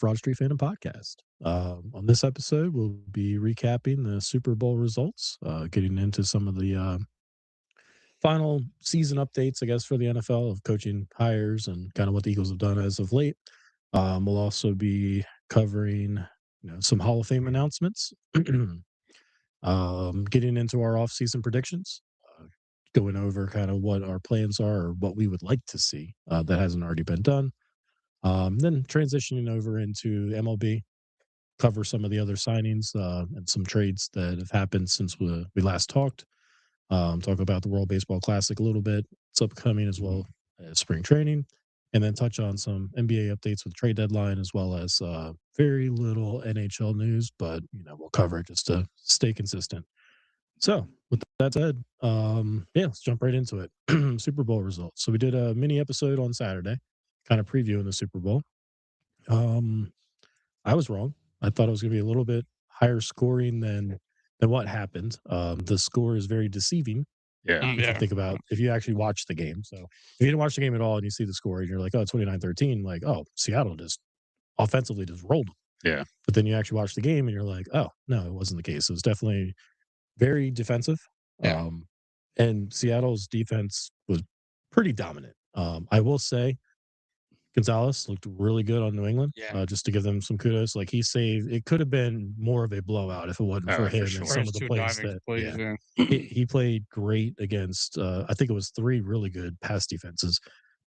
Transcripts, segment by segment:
Fraud Street Fandom Podcast. On this episode, we'll be recapping the Super Bowl results, getting into some of the final season updates, I guess, for the NFL of coaching hires and kind of what the Eagles have done as of late. We'll also be covering, some Hall of Fame announcements, getting into our offseason predictions, going over kind of what our plans are or what we would like to see that hasn't already been done. Then transitioning over into MLB, cover some of the other signings and some trades that have happened since we last talked. Talk about the World Baseball Classic a little bit. It's upcoming as well as spring training. And then touch on some NBA updates with trade deadline as well as very little NHL news, but we'll cover it just to stay consistent. So with that said, let's jump right into it. Super Bowl results. So we did a mini episode on Saturday, kind of previewing the Super Bowl. I was wrong. I thought it was going to be a little bit higher scoring than what happened. The score is very deceiving. Yeah. If you actually watch the game. So if you didn't watch the game at all and you see the score and you're like, oh, 29-13, like, oh, Seattle just offensively just rolled them. Yeah. But then you actually watch the game and you're like, oh, no, it wasn't the case. It was definitely very defensive. Yeah. And Seattle's defense was pretty dominant. I will say Gonzalez looked really good on New England. Yeah. Just to give them some kudos. Like he saved, it could have been more of a blowout if it wasn't for him sure. and some of the plays he played great against. I think it was 3 really good pass defenses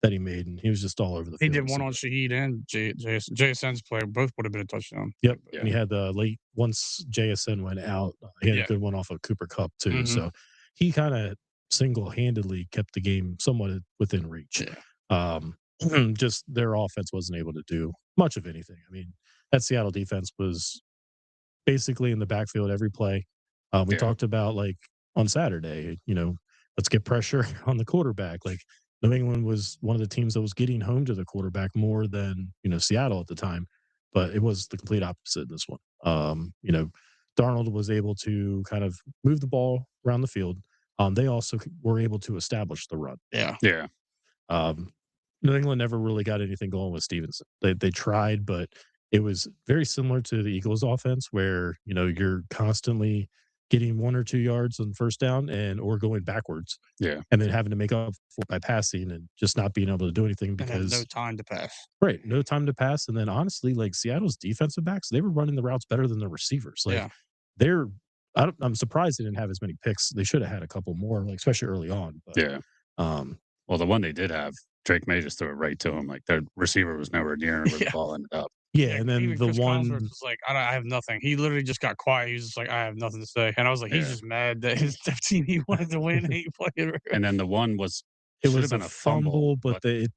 that he made, and he was just all over the field. He did one on Shaheed and JSN's play. Both would have been a touchdown. Yep. Yeah. And he had the late, once JSN went out, he had a good one off of Cooper Kupp too. Mm-hmm. So he kind of single-handedly kept the game somewhat within reach. Yeah. Just their offense wasn't able to do much of anything. I mean, that Seattle defense was basically in the backfield every play. We talked about, like, on Saturday, let's get pressure on the quarterback. Like, New England was one of the teams that was getting home to the quarterback more than, Seattle at the time. But it was the complete opposite in this one. Darnold was able to kind of move the ball around the field. They also were able to establish the run. Yeah. New England never really got anything going with Stevenson. They tried, but it was very similar to the Eagles' offense where, you're constantly getting 1 or 2 yards on first down or going backwards. Yeah. And then having to make up for by passing and just not being able to do anything because no time to pass. Right. No time to pass. And then honestly, like Seattle's defensive backs, they were running the routes better than the receivers. Like I'm surprised they didn't have as many picks. They should have had a couple more, like especially early on. But, well, the one they did have, Drake May just threw it right to him. Like their receiver was nowhere near where the ball ended up. Yeah, and then the one was like, I have nothing. He literally just got quiet. He was just like, I have nothing to say. And I was like, he's just mad that his team he wanted to win. And he played. And then the one was a fumble, but it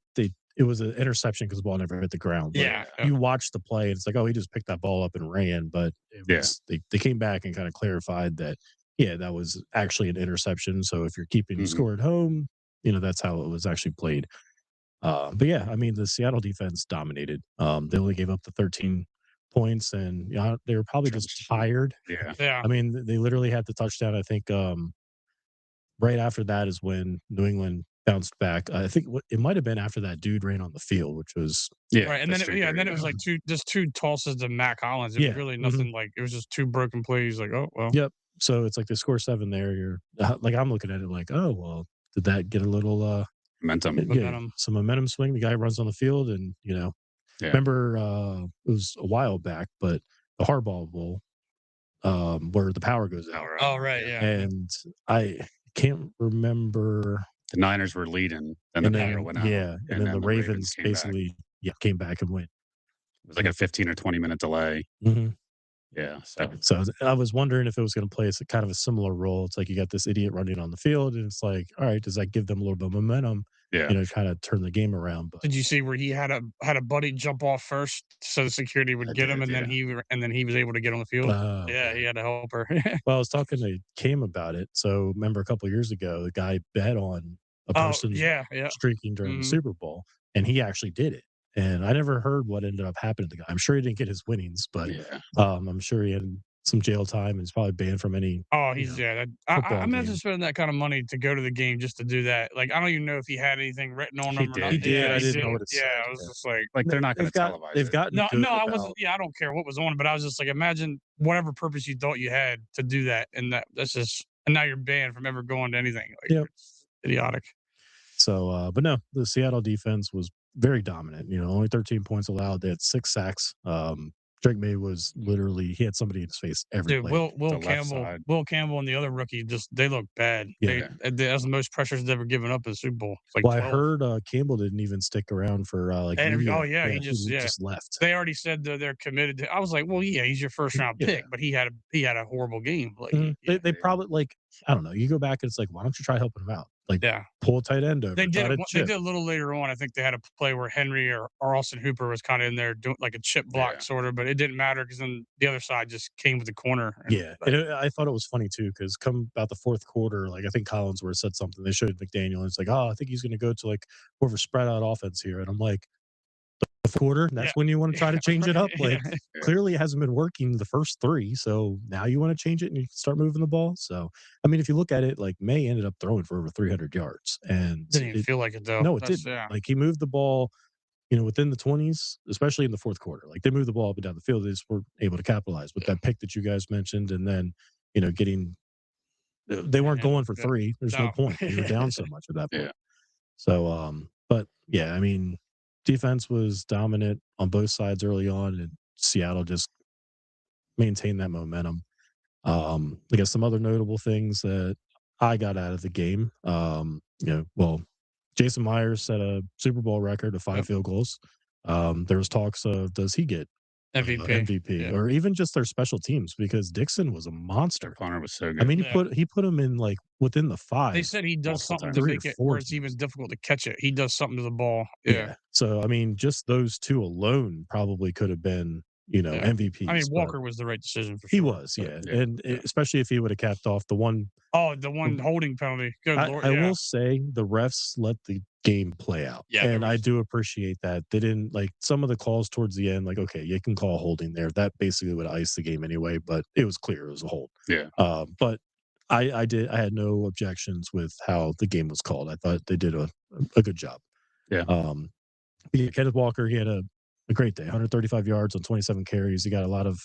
was an interception because the ball never hit the ground. But you watch the play, and it's like, oh, he just picked that ball up and ran. But they came back and kind of clarified that that was actually an interception. So if you're keeping the score at home, that's how it was actually played. But I mean, the Seattle defense dominated. They only gave up the 13 points, and they were probably just tired. Yeah. I mean, they literally had the touchdown. I think right after that is when New England bounced back. I think it might have been after that dude ran on the field, which was right. And then it was like two tosses to Matt Collins. It was really nothing. Like it was just 2 broken plays. Like, oh well. Yep. So it's like they score 7 there. You're like, I'm looking at it like, oh well, did that get a little momentum? Some momentum swing. The guy runs on the field, and remember it was a while back, but the Harbaugh Bowl, where the power goes out. Oh right, yeah. And I can't remember. The Niners were leading, and the power went out. Yeah, and then the Ravens basically came back and win. It was like a 15 or 20 minute delay. Mm-hmm. Yeah. So I was wondering if it was going to play kind of a similar role. It's like you got this idiot running on the field, and it's like, all right, does that give them a little bit of momentum? Yeah. Kind of turn the game around. But did you see where he had a buddy jump off first so the security would get him, and then he was able to get on the field? He had to help her. Well, I was talking to Cam about it. So remember a couple of years ago, the guy bet on a person streaking during the Super Bowl, and he actually did it. And I never heard what ended up happening to the guy. I'm sure he didn't get his winnings, but I'm sure he had some jail time and he's probably banned from any. Oh, he's know, yeah. football I imagine game. spending that kind of money to go to the game just to do that. Like, I don't even know if he had anything written on He him or not. did. He did. Yeah, I he didn't did. know what it Yeah, said. I was Yeah. just like, Like, they're not going to televise They've it. gotten no, good I about. wasn't. Yeah, I don't care what was on, but I was just like, imagine whatever purpose you thought you had to do that, and that's just, and now you're banned from ever going to anything. Like, Yep. it's idiotic. So, but no, the Seattle defense was very dominant. Only 13 points allowed. They had 6 sacks. Drake May was literally he had somebody in his face every Dude, play. Will The left Campbell, side. Will Campbell, and the other rookie they look bad. Yeah. That's the most pressures they've ever given up in the Super Bowl. It's like Well, I 12. heard Campbell didn't even stick around for like And media. oh yeah, he He just left. they already said that they're committed to. I was like, well, yeah, he's your first round Yeah. pick, but he had a horrible game. Like, Mhm. yeah, They probably like I don't know. You go back and it's like, why don't you try helping him out? Like yeah. pull a tight end over. They did Try it. to They chip. did a little later on. I think they had a play where Henry or Austin Hooper was kind of in there doing like a chip block Yeah. sort of, but it didn't matter because then the other side just came with the corner. Yeah, and I thought it was funny too because come about the fourth quarter, like I think Collinsworth said something. They showed McDaniel, and it's like, oh, I think he's going to go to like more of a spread out offense here, and I'm like, the fourth quarter, Yeah, that's when you want to try to change it up. Like yeah. clearly it hasn't been working the first 3, so now you want to change it and you start moving the ball. So I mean, if you look at it, like May ended up throwing for over 300 yards, and Didn't even feel like it though. no, it That's didn't. yeah. Like he moved the ball within the 20s, especially in the fourth quarter. Like they moved the ball up and down the field. They just were able to capitalize with that pick that you guys mentioned. And then, getting, they weren't going for 3. There's no No. point. You were down so much at that point. Yeah. So, but yeah, I mean, defense was dominant on both sides early on, and Seattle just maintained that momentum. I guess some other notable things that I got out of the game, well, Jason Myers set a Super Bowl record of 5 Yep. field goals. There was talks of does he get MVP. MVP Yeah. or even just their special teams because Dixon was a Their monster. punter was so good. I mean, Yeah. he put him in like within the They 5. said he does multiple something times. to 3 or make it 4 where it's times. even difficult to catch it. He does something to the ball. Yeah. Yeah. So I mean, just those 2 alone probably could have been Yeah. MVPs. I mean, but Walker was the right decision for he sure. was, but- yeah, Yeah. and especially if he would have capped off the one. Oh, the one holding penalty. Good Lord. I Yeah. will say the refs let the game play out. Yeah, And I was- do appreciate that. They didn't like some of the calls towards the end, like, okay, you can call holding there. That basically would ice the game anyway, but it was clear it was a hold. Yeah. But I had no objections with how the game was called. I thought they did a good job. Yeah. Kenneth Walker, he had a great day, 135 yards on 27 carries. He got a lot of,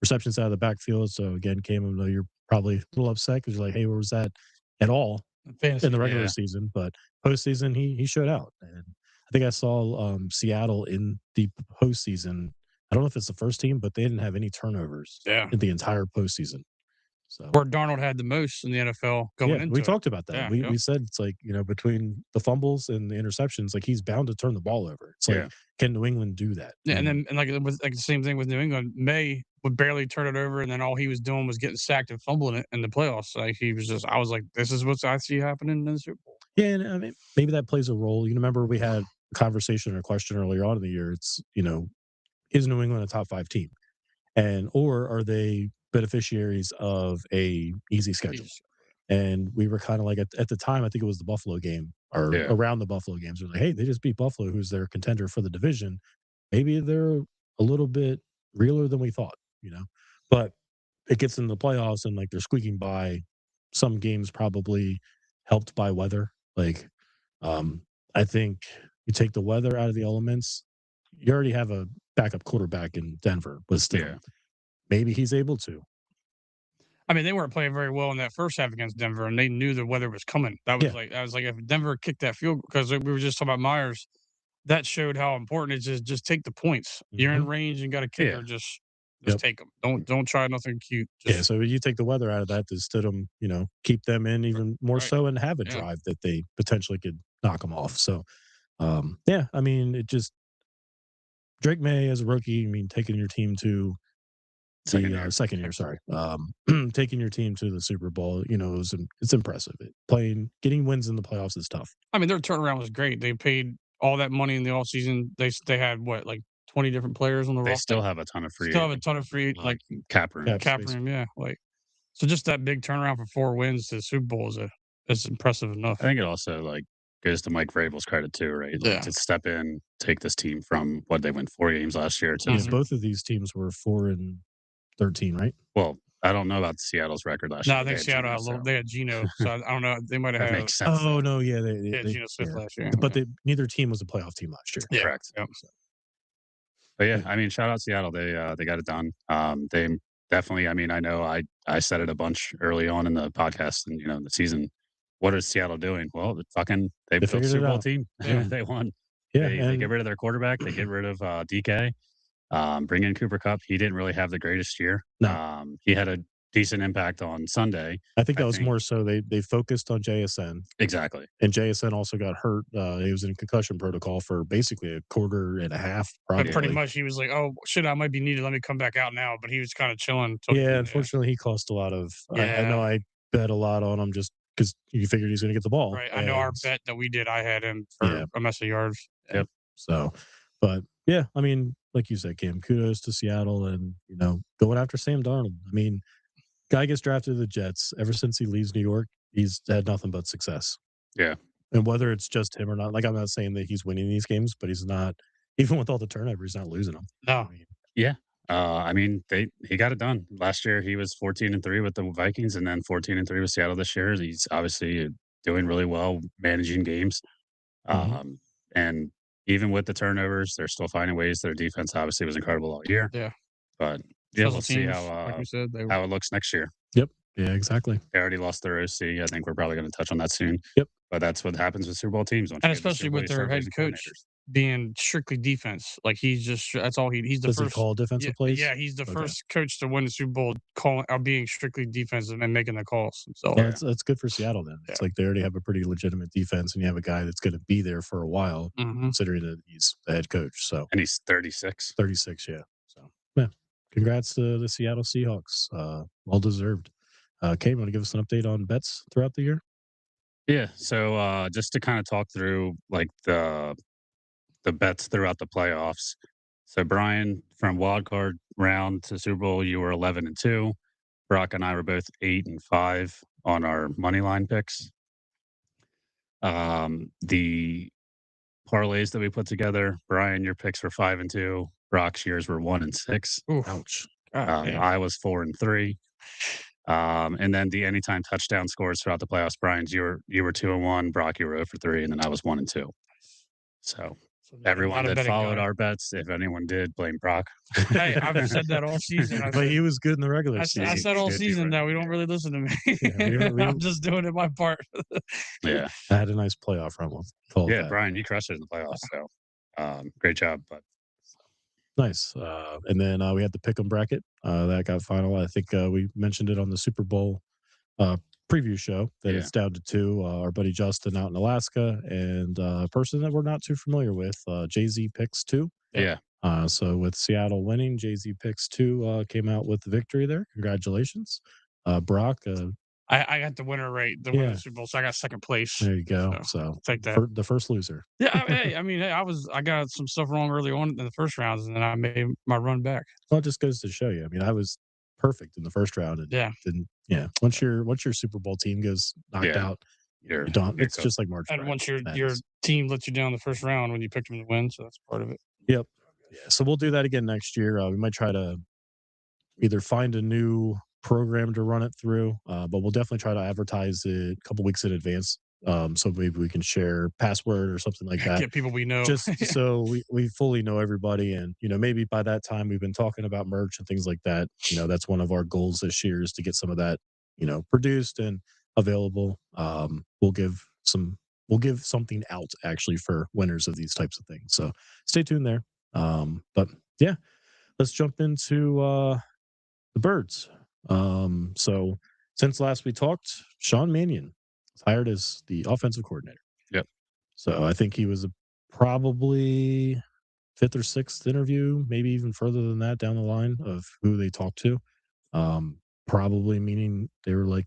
receptions out of the backfield. So again, Cam, I know you're probably a little upset because you're like, hey, where was that at all Fantasy. in the regular Yeah. season? But postseason, he showed out. And I think I saw Seattle in the postseason. I don't know if it's the first team, but they didn't have any turnovers Yeah. in the entire postseason. So Where Darnold had the most in the NFL going into we it. talked about that. Yeah, We said it's like, between the fumbles and the interceptions, like he's bound to turn the ball over. It's like, Yeah. can New England do that? Yeah, and then like it was like the same thing with New England. May would barely turn it over, and then all he was doing was getting sacked and fumbling it in the playoffs. Like I was like, this is what I see happening in the Super Bowl. Yeah, and I mean, maybe that plays a role. You remember we had a conversation or a question earlier on in the year. It's, is New England a top 5 team? Or are they beneficiaries of a easy schedule? And we were kind of like at the time, I think it was the Buffalo game or Yeah. around the Buffalo games. We're like, hey, they just beat Buffalo, who's their contender for the division. Maybe they're a little bit realer than we thought, But it gets in the playoffs and like they're squeaking by. Some games probably helped by weather. Like, I think you take the weather out of the elements, you already have a backup quarterback in Denver, but still, Yeah. maybe he's able to. I mean, they weren't playing very well in that first half against Denver, and they knew the weather was coming. I was like, if Denver kicked that field, because we were just talking about Myers, that showed how important it is. Just take the points. You're in range and got a kicker. Yeah. Just Yep. take them. Don't try nothing cute. Yeah, so you take the weather out of that to Stidham, keep them in even more Right. so and have a Yeah. drive that they potentially could knock them off. So, yeah, I mean, it just Drake May as a rookie, I mean, taking your team to the second year, sorry, taking your team to the Super Bowl, it's impressive. Getting wins in the playoffs is tough. I mean, their turnaround was great. They paid all that money in the offseason. They had what, like 20 different players on the They roster. still have a ton of free Still have a ton of free like cap room. cap room. Yeah, like so. Just that big turnaround for 4 wins to the Super Bowl is impressive enough. I think it also goes to Mike Vrabel's credit too, right? Yeah. To step in, take this team from what they went 4 games last year to Yeah, both of these teams were 4-3 13, right? Well, I don't know about Seattle's record last year. No, I think Seattle had a little. They had Geno, so I don't know. They might have That had. makes sense. Oh, though. no, yeah. They had Geno Smith last year. But neither team was a playoff team last year. Yeah. Correct. Yep. But yeah, I mean, shout out Seattle. They got it done. They definitely. I mean, I know I said it a bunch early on in the podcast and the season. What is Seattle doing? Well, they built a figured it Super Bowl out. team. Yeah. They won. Yeah, They get rid of their quarterback. They get rid of DK. Bring in Cooper Cup. He didn't really have the greatest year. No. He had a decent impact on Sunday. I think that was more so they focused on JSN. Exactly. And JSN also got hurt. He was in concussion protocol for basically a quarter and a half, probably. But pretty much he was like, "Oh shit, I might be needed. Let me come back out now." But he was kind of chilling. Yeah, unfortunately, he cost a lot of. I know I bet a lot on him just because you figured he's going to get the ball. Right. I know our bet that we did. I had him for a mess of yards. Yep. So, but yeah, I mean, like you said, Cam, kudos to Seattle and going after Sam Darnold. I mean, guy gets drafted to the Jets. Ever since he leaves New York, he's had nothing but success. Yeah. And whether it's just him or not, like I'm not saying that he's winning these games, but he's not. Even with all the turnover, he's not losing them. No. Yeah. I mean, he got it done. Last year he was 14-3 with the Vikings and then 14-3 with Seattle this year. He's obviously doing really well managing games. And even with the turnovers, they're still finding ways. Their defense obviously was incredible all year. Yeah. But yeah, we'll see like we said, how it looks next year. Yep. Yeah, exactly. They already lost their OC. I think we're probably going to touch on that soon. Yep. But that's what happens with Super Bowl teams. And especially with their head coach being strictly defense. Like that's all he's the Does first. he call defensive plays? Yeah, he's the first coach to win the Super Bowl being strictly defensive and making the calls. So that's good for Seattle then. It's like they already have a pretty legitimate defense and you have a guy that's going to be there for a while, considering that he's the head coach. So and he's 36. 36, yeah. So yeah. Congrats to the Seattle Seahawks. Well deserved. Kate, want to give us an update on bets throughout the year? Yeah. So just to kind of talk through like the bets throughout the playoffs. So Brian, from wild card round to Super Bowl, you were 11-2. Brock and I were both 8-5 on our money line picks. The parlays that we put together, Brian, your picks were 5-2. Brock's yours were 1-6. Ouch. I was 4-3. And then the anytime touchdown scores throughout the playoffs, Brian, you were 2-1. Brock, you were 0-3, and then I was 1-2. So everyone that followed our bets, if anyone did, blame Brock. Hey, I've said that all season. But he was good in the regular season. I said all season that we don't really listen to me. I'm just doing it my part. Yeah. I had a nice playoff run with that. Brian, you crushed it in the playoffs. So great job. But nice. And then we had the pick'em bracket that got final. I think we mentioned it on the Super Bowl preview show that it's down to 2. Our buddy Justin out in Alaska and a person that we're not too familiar with, Jay-Z picks 2. Yeah. So with Seattle winning, Jay-Z picks 2 came out with the victory there. Congratulations. Brock. I got the winner right, the winner of the Super Bowl, so I got second place. There you go. So take that. The first loser. Yeah, I got some stuff wrong early on in the first rounds, and then I made my run back. Well, it just goes to show you. I mean, I was perfect in the first round, and once your Super Bowl team goes knocked out, it's just like March. And once your team lets you down the first round when you picked them to win, so that's part of it. Yep. Yeah. So we'll do that again next year. We might try to either find a new program to run it through, but we'll definitely try to advertise it a couple weeks in advance. So maybe we can share password or something like that. Get people we know. Just so we fully know everybody. And, maybe by that time we've been talking about merch and things like that. That's one of our goals this year is to get some of that, produced and available. We'll give something out actually for winners of these types of things. So stay tuned there. But yeah, let's jump into the birds. So since last we talked, Sean Mannion was hired as the offensive coordinator. Yep. So I think he was probably 5th or 6th interview, maybe even further than that down the line of who they talked to. Probably meaning they were like,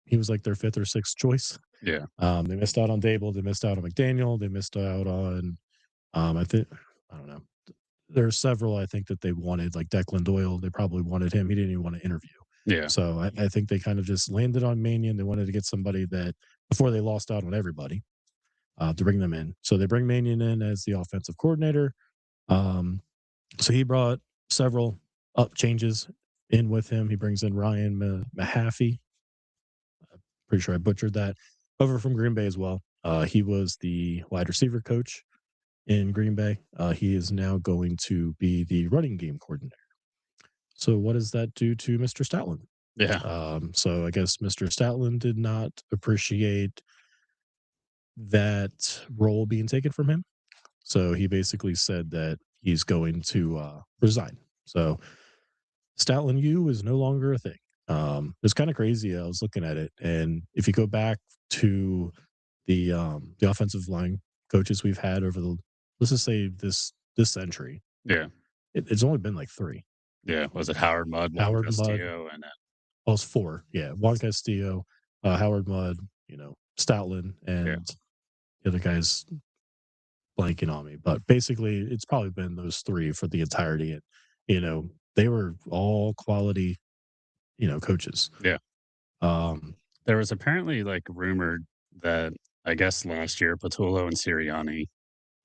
he was like their 5th or 6th choice. Yeah. They missed out on Dable. They missed out on McDaniel. They missed out on, I don't know. There's several I think that they wanted, like Declan Doyle. They probably wanted him. He didn't even want to interview. Yeah. So I think they kind of just landed on Mannion. They wanted to get somebody that before they lost out on everybody to bring them in. So they bring Mannion in as the offensive coordinator. So he brought several changes in with him. He brings in Ryan Mahaffey. Pretty sure I butchered that. Over from Green Bay as well. He was the wide receiver coach in Green Bay. He is now going to be the running game coordinator. So what does that do to Mr. Stoutland? Yeah. So I guess Mr. Stoutland did not appreciate that role being taken from him. So he basically said that he's going to resign. So Stoutland U is no longer a thing. It's kind of crazy. I was looking at it, and if you go back to the offensive line coaches we've had over the, let's just say this century, Yeah. it's only been like three. Yeah. Was it Howard Mudd, Juan Howard Mudd, Castillo, and well, it's four. Yeah, Juan Castillo, Howard Mudd, Stoutland, and the other guys blanking on me. But basically, it's probably been those three for the entirety. And they were all quality, coaches. yeah. Um, There was apparently like rumored that I guess last year Patullo and Sirianni,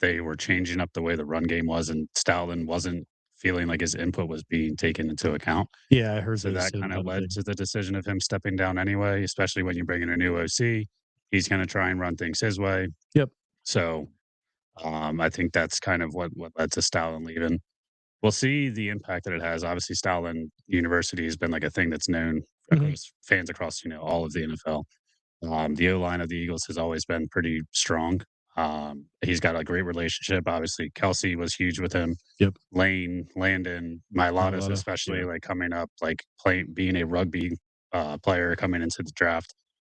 they were changing up the way the run game was, and Stoutland wasn't feeling like his input was being taken into account. yeah, I heard So those that same kind of kind of led thing. to the decision of him stepping down anyway, especially when you bring in a new OC. He's going to try and run things his way. Yep. So I think that's kind of what led to Stoutland leaving. We'll see the impact that it has. Obviously, Stoutland University has been like a thing that's known Mhm. across fans across all of the NFL. The O line of the Eagles has always been pretty strong. He's got a great relationship. Obviously, Kelsey was huge with him. Yep. Lane, Landon, Mylatas, Mailata, especially yeah. like coming up, like playing, being a rugby player coming into the draft,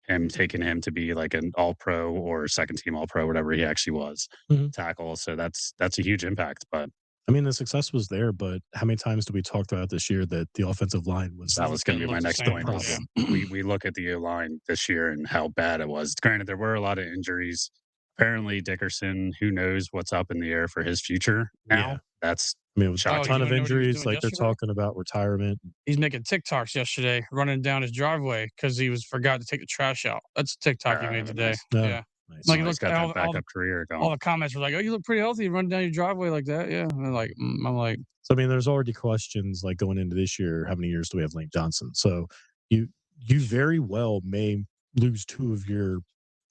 him taking him to be like an All Pro or second team All Pro, whatever he actually was, Mhm. tackle. So that's a huge impact. But I mean, the success was there, but how many times do we talk throughout this year that the offensive line was that was going to Didn't be look my the next the same. point. Is problem? we look at the O line this year and how bad it was. Granted, there were a lot of injuries. Apparently, Dickerson, who knows what's up in the air for his future Yeah. now? That's I mean, with a Oh, you shocking. ton of wanna know what he was injuries, doing like they're yesterday? talking about retirement. He's making TikToks yesterday, running down his driveway because he forgot to take the trash out. That's a TikTok he made today. Nice. No, Yeah. nice. Like, Well, it he's looked got that all backup career all going. the comments were like, "Oh, you look pretty healthy running down your driveway like that." Yeah. And I'm like, I'm like, So I mean, there's already questions like going into this year. How many years do we have Lane Johnson? So you you very well may lose two of your,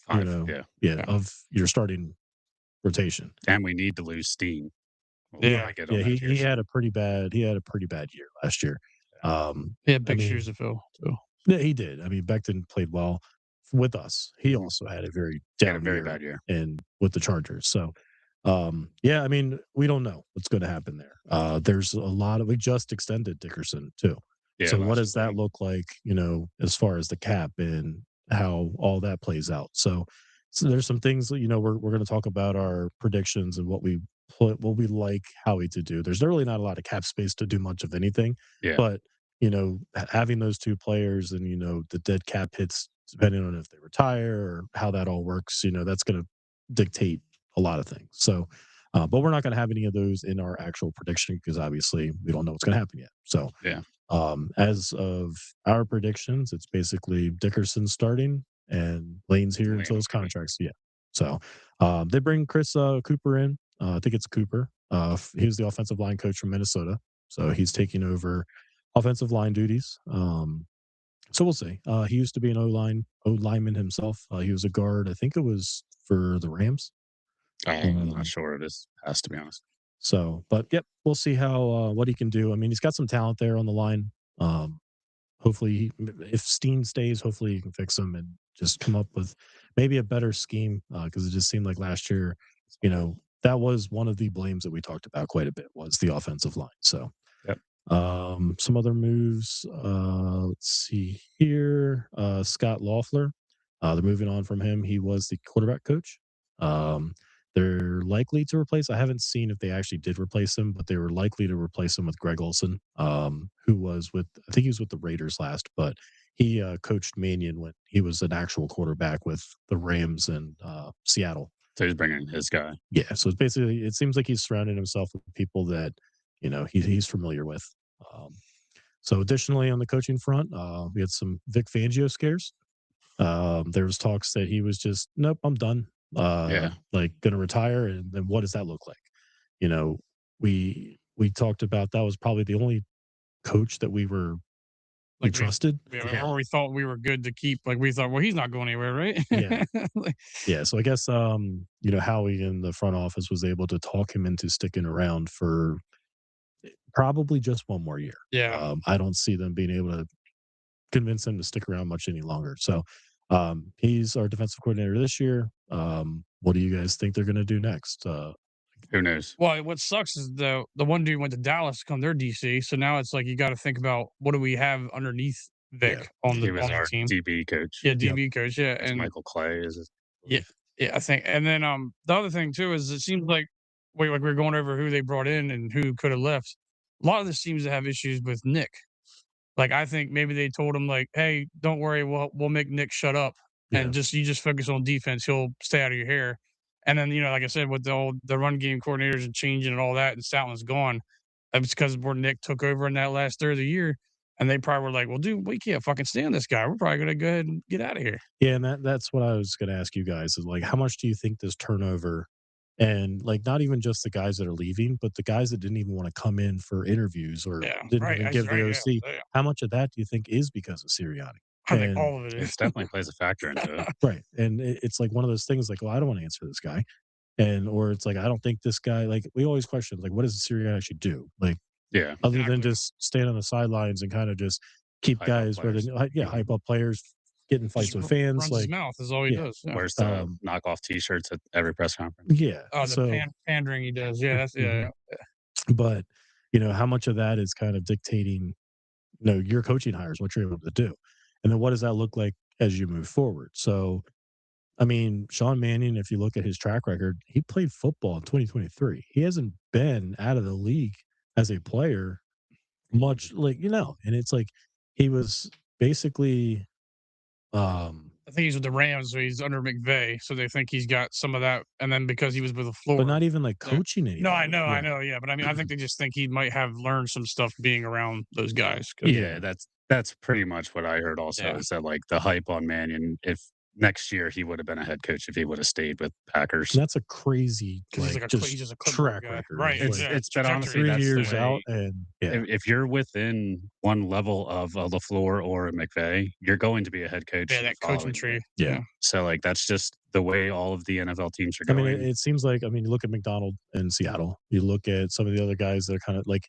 5, yeah. yeah. of your starting rotation. And we need to lose steam. We'll Yeah. probably get on Yeah, that he here had soon. a pretty bad year last year. He had I big shoes mean, to fill too. yeah, he did. I mean, Becton played well with us. He Mhm. also had a very He had a down very year bad year. in with the Chargers. So, yeah, I mean, we don't know what's going to happen there. There's a lot of we just extended Dickerson too. Yeah, So what last does that spring. look like? As far as the cap and how all that plays out. So there's some things that, we're going to talk about our predictions and what we like Howie to do. There's really not a lot of cap space to do much of anything, Yeah, but having those two players and the dead cap hits depending on if they retire or how that all works, that's going to dictate a lot of things. So, but we're not going to have any of those in our actual prediction because obviously we don't know what's going to happen yet. So, yeah. as of our predictions, it's basically Dickerson starting and Lane's here Lane until will his be. contract's yeah. So, they bring Chris Cooper in. I think it's Cooper. He's the offensive line coach from Minnesota, so he's taking over offensive line duties. So we'll see. He used to be an O lineman himself. He was a guard. I think it was for the Rams. I'm not Um, sure it is. Has to be honest. so, but yep, we'll see how what he can do. I mean, he's got some talent there on the line. Um, hopefully, if Steen stays, hopefully he can fix him and just come up with maybe a better scheme because it just seemed like last year, that was one of the blames that we talked about quite a bit was the offensive line. So Yep. some other moves. Let's see here. Scott Loeffler. They're moving on from him. He was the quarterback coach. Um, they're likely to replace. I haven't seen if they actually did replace him, but they were likely to replace him with Greg Olson, who was with. I think he was with the Raiders last, but he coached Mannion when he was an actual quarterback with the Rams and Seattle. So he's bringing his guy. Yeah, so it's basically it seems like he's surrounding himself with people that he's familiar with. Um, so additionally, on the coaching front, we had some Vic Fangio scares. There was talks that he was just nope, I'm done. Yeah. Like going to retire, and then what does that look like? You know, we talked about that was probably the only coach that we Like trusted. yeah, or we thought we were good to keep. Like we thought, well, he's not going anywhere, right? Yeah. Like, Yeah, so I guess, Howie in the front office was able to talk him into sticking around for probably just one more year. yeah. I don't see them being able to convince him to stick around much any longer. So, he's our defensive coordinator this year. What do you guys think they're gonna do next? Who knows? Well, what sucks is the one dude went to Dallas to become their DC. So now it's like you got to think about what do we have underneath Yeah. Vic on He the was our team? DB coach. Yeah, Yep. DB coach. Yeah, It's and Michael Clay, is it? yeah, yeah, I think. And then the other thing too is it seems like like we're going over who they brought in and who could have left. A lot of this seems to have issues with Nick. Like I think maybe they told him like, "Hey, don't worry, we'll make Nick shut up Yeah. and just focus on defense. He'll stay out of your hair." And then like I said, with the run game coordinators and changing and all that, and Stoutland's gone. That's because where Nick took over in that last third of the year, and they probably were like, "Well, dude, we can't fucking stand this guy. We're probably gonna go ahead and get out of here." Yeah, and that's what I was gonna ask you guys is, like, how much do you think this turnover and, like, not even just the guys that are leaving, but the guys that didn't even wanna come in for interviews or Yeah, didn't right. even That's give the right. Yeah, OC, yeah. how much of that do you think is because of Sirianni? I think And all of it is. It definitely plays a factor into it. right, and it's like one of those things like, "Well, I don't wanna answer this guy," and or it's like, "I don't think this guy" like, we always question, like, what does Sirianni actually do? Like, Yeah, other than Exactly. just stand on the sidelines and kinda just keep hype up guys where they players. yeah, hype up players, get in Just fights with fans, runs his like mouth is all he yeah, does. Yeah. Wears the um, knockoff T-shirts at every press conference. yeah, Oh, the so pandering he does. Yeah, that's yeah. mhm. But, how much of that is kind of dictating, your coaching hires, what you're able to do? And then what does that look like as you move forward? So, I mean, Sean Mannion, if you look at his track record, he played football in 2023. He hasn't been out of the league as a player much like, and it's like he was basically, um, I think he's with the Rams, so he's under McVay, so they think he's got some of that. And then because he was with the but floor, not even like yeah. coaching No, anybody. I Yeah. know, yeah. But I mean, I think they just think he might have learned some stuff being around those guys. 'Cause, Yeah, that's pretty much what I heard also yeah, is that, like, the hype on Mannion, if next year he would have been a head coach if he would have stayed with Packers. And that's a crazy, because like, he's just just a clipboard track guy, record right? of like It's that honestly, Trajectory. 3 that's the years out way and yeah. if you're within one level of a LaFleur or a McVay, you're going to be a head coach Yeah, the that coaching following tree. year. Yeah. Yeah, So, like, that's just the way all of the NFL teams are I mean, it going. it seems like you look at McDonald in Seattle, you look at some of the other guys that are kinda like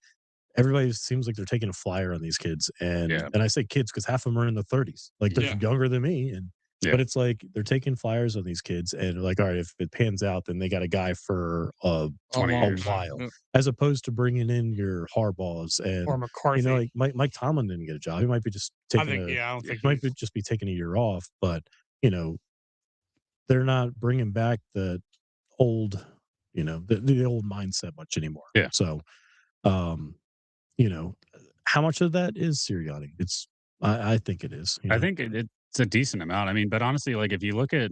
everybody seems like they're taking a flyer on these kids, and Yeah, I say kids because half of them are in the 30s, like, they're yeah. younger than me, and yeah, but it's like they're taking flyers on these kids, and they're like, "Alright, if it pans out, then they got a guy for A 20 a long years. time. while," Yeah. as opposed to bringing in your Harbaughs Or and, McCarthy. like, Mike Tomlin didn't get a job, he might be just I taking think. a Yeah, I don't Yeah, think might he's. be just be taking a year off, but, you know, they're not bringing back the old, the old mindset much anymore. yeah. So, um, you know, how much of that is Sirianni? I think it is. I think it's a decent amount. I mean, but honestly, like, if you look at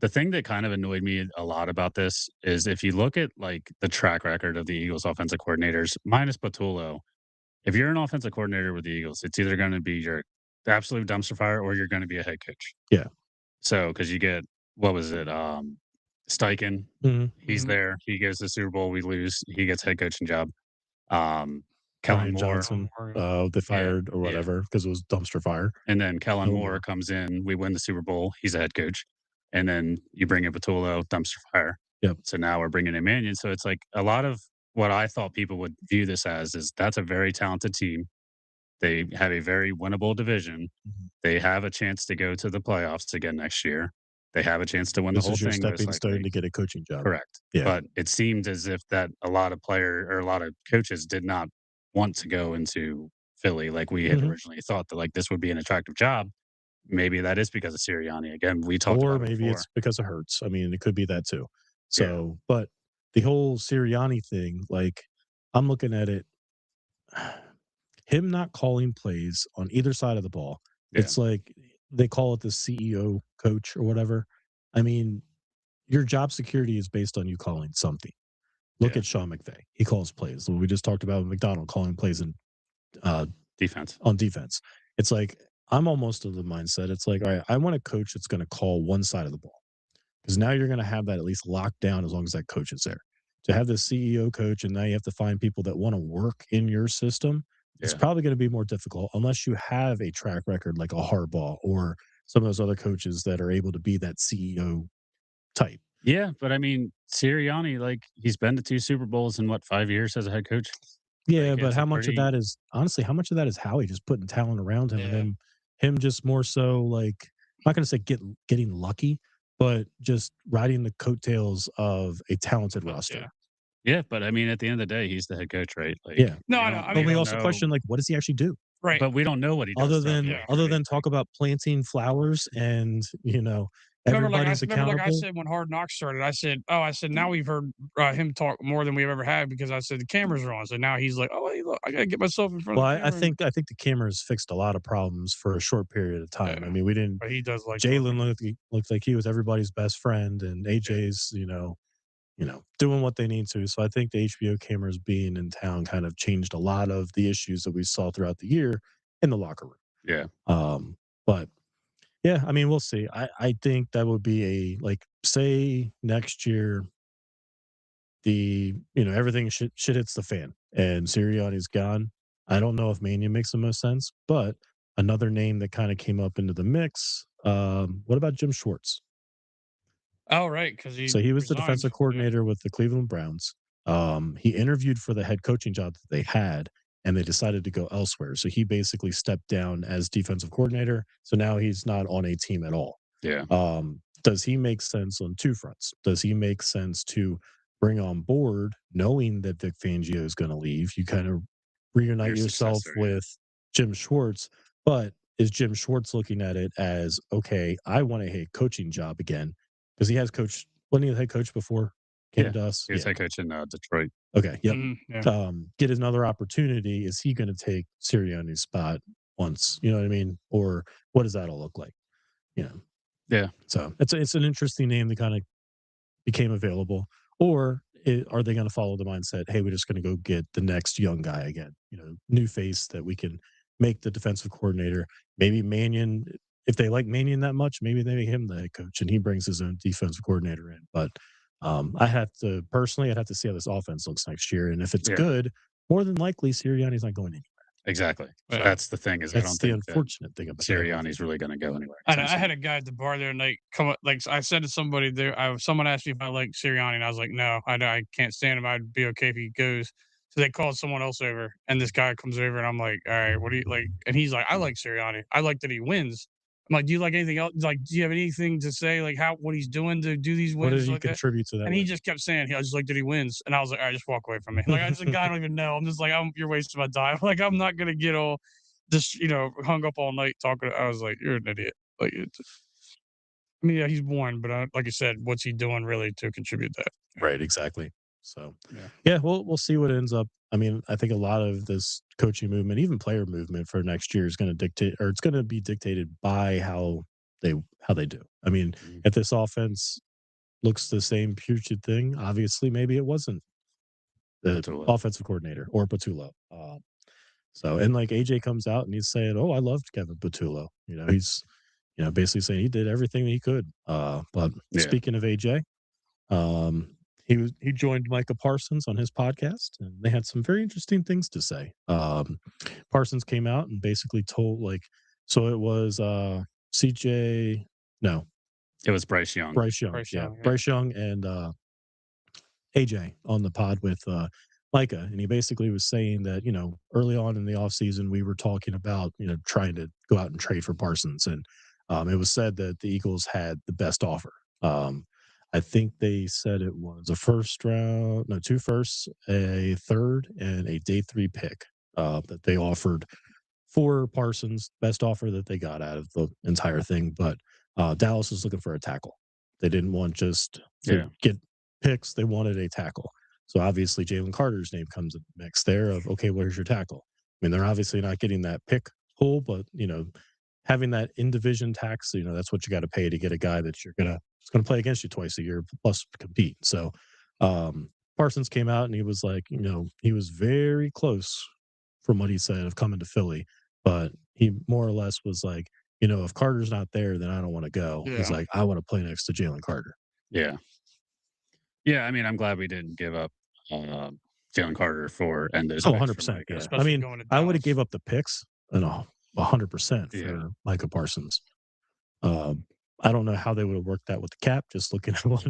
the thing that kind of annoyed me a lot about this is if you look at, like, the track record of the Eagles offensive coordinators, minus Patullo, if you're an offensive coordinator with the Eagles, it's either gonna be your absolute dumpster fire or you're gonna be a head coach. Yeah. So, because you get what was it, Steichen, Mhm. he's Mhm. there, he goes to the Super Bowl, we lose, he gets head coaching job. Kellen Brian Moore, Johnson, Morgan. they yeah, fired or yeah, whatever because it was dumpster fire. and then Kellen No Moore more. comes in, we win the Super Bowl, he's a head coach, and then you bring in Patullo, dumpster fire. Yep. So now we're bringing in Mannion, so it's like a lot of what I thought people would view this as is that's a very talented team. They have a very winnable division. Mhm. They have a chance to go to the playoffs again next year. They have a chance to win the This whole is your thing most stepping stone likely. to get a coaching job. Correct. Yeah. But it seemed as if that a lot of player or a lot of coaches did not want to go into Philly like we had Mhm. originally thought that like this would be an attractive job. Maybe that is because of Sirianni. Again, we talked Or about it maybe before. it's because it hurts. I mean, it could be that too. Yeah. So, but the whole Sirianni thing, like, I'm looking at it, him not calling plays on either side of the ball. Yeah. It's like they call it the CEO coach or whatever. I mean, your job security is based on you calling something. Look Yeah. at Sean McVay. He calls plays. We just talked about McDonald calling plays uh, Defense. on defense. It's like I'm almost of the mindset. It's like, all right, I want a coach that's going to call one side of the ball because now you're going to have that at least locked down as long as that coach is there. to have the CEO coach, and now you have to find people that want to work in your system. It's Yeah. probably going to be more difficult unless you have a track record like a Harbaugh or some of those other coaches that are able to be that CEO type. Yeah, but I mean, Sirianni, like, he's been to 2 Super Bowls in what, 5 years as a head coach? Yeah, Like, but it's a how much of pretty that is honestly, how much of that is Howie just putting talent around him and Yeah. then him just more so like I'm not gonna say getting lucky, but just riding the coattails of a talented roster. Yeah. Yeah, but I mean, at the end of the day, he's the head coach, right? Like, Yeah. No, we I know. don't I But we mean, we don't also know question like what does he actually do? right. but we don't know what he does throughout the week, Other right? than talk about planting flowers and, everybody's Remember, like I accountable. said when Hard Knocks started, I said, "Oh, I said now we've heard him talk more than we've ever had because I said the cameras are on." So now he's like, "Oh, hey, look, I gotta get myself in front Well, of the I camera." think the cameras fixed a lot of problems for a short period of time. I Yeah, mean, we didn't but he does like Jalen talking. looked like he was everybody's best friend and Yeah, AJ's, doing what they need to. So I think the HBO cameras being in town kind of changed a lot of the issues that we saw throughout the year in the locker room. Yeah, But yeah, I mean, we'll see. I think that would be a like say next year everything shit hits the fan and Sirianni's gone. I don't know if Mania makes the most sense, but another name that kind of came up into the mix. What about Jim Schwartz? oh, right, because he So he was the resigned. defensive Yeah. coordinator with the Cleveland Browns. He interviewed for the head coaching job that they had, and they decided to go elsewhere. So he basically stepped down as defensive coordinator. So now he's not on a team at all. yeah, Does he make sense on two fronts? Does he make sense to bring on board, knowing that Vic Fangio is going to leave? You kind of reunite your yourself successor, yeah. with Jim Schwartz, but is Jim Schwartz looking at it as okay? I want a head coaching job again because he has coached. Wasn't he the head coach before came Yeah, to us? he was Yeah. head coach in, Detroit. Okay. Yep. Yeah. Get another opportunity. Is he going to take Sirianni's spot once? You know what I mean? Or what does that all look like? You know. Yeah, So it's an interesting name that kind of became available. Or are they going to follow the mindset? Hey, we're just going to go get the next young guy again. New face that we can make the defensive coordinator. Maybe Mannion. If they like Mannion that much, maybe they make him the head coach and he brings his own defensive coordinator in. But I'd have to see how this offense looks next year. And if it's yeah, good, more than likely Sirianni's not going anywhere. exactly. Yeah. That's the thing is I That's don't the think that unfortunate thing about that. Sirianni's really gonna go anywhere I know. anytime I had soon. a guy at the bar there, and like come up, like I said to somebody there. Someone asked me if I like Sirianni, and I was like, no, I can't stand him. I'd be okay if he goes. So they called someone else over, and this guy comes over, and I'm like, all right, what do you like? And he's like, I like Sirianni. I like that he wins. I'm like, do you like anything else? Like, do you have anything to say, like what he's doing to do these What did wins he like that? contribute to that And he win? just kept saying, I just like that he wins. And I was like, all right, just walk away from me. Like, I just, like, I don't even know. I'm just like, you're wasting my time. Like, I'm not going to get all just, hung up all night talking. I was like, you're an idiot. Like, I mean, yeah, he's born, but like I said, what's he doing really to contribute that? Right, exactly. So, Yeah. yeah, we'll see what ends up. I mean, I think a lot of this coaching movement, even player movement for next year, is going to dictate, or it's going to be dictated by they how they do. I mean, Mhm. if this offense looks the same putrid thing, obviously, maybe it wasn't the Patullo. offensive coordinator or Patullo. So, and like AJ comes out and he's saying, "Oh, I loved Kevin Patullo." He's basically saying he did everything that he could. But Yeah, speaking of AJ, um, he joined Micah Parsons on his podcast, and they had some very interesting things to say. Parsons came out and basically told so it was CJ, no, it was Bryce Young. Bryce Young, Bryce yeah, Young, yeah. Bryce Young and AJ on the pod with Micah, and he basically was saying that early on in the offseason we were talking about trying to go out and trade for Parsons, and it was said that the Eagles had the best offer. I think they said it was a first round, no, two firsts, a third, and a day 3 pick that they offered for Parsons. Best offer that they got out of the entire thing, but Dallas was looking for a tackle. They didn't want just to Yeah, get picks; they wanted a tackle. So obviously, Jalen Carter's name comes in the mix there. Of okay, where's your tackle? I mean, they're obviously not getting that pick pull, but having that in division tax, that's what you got to pay to get a guy that it's gonna play against you twice a year plus compete. So Parsons came out and he was like, he was very close from what he said of coming to Philly, but he more or less was like, if Carter's not there, then I don't want to go. He's Yeah. like, I want to play next to Jalen Carter. yeah. Yeah, I mean, I'm glad we didn't give up Jalen Carter for and those Oh, picks for 100%, Micah. yeah. I especially mean, going to I would have gave Dallas. up the picks, you know, 100% Yeah. for Micah Parsons. I don't know how they would have worked that with the cap, just looking at what,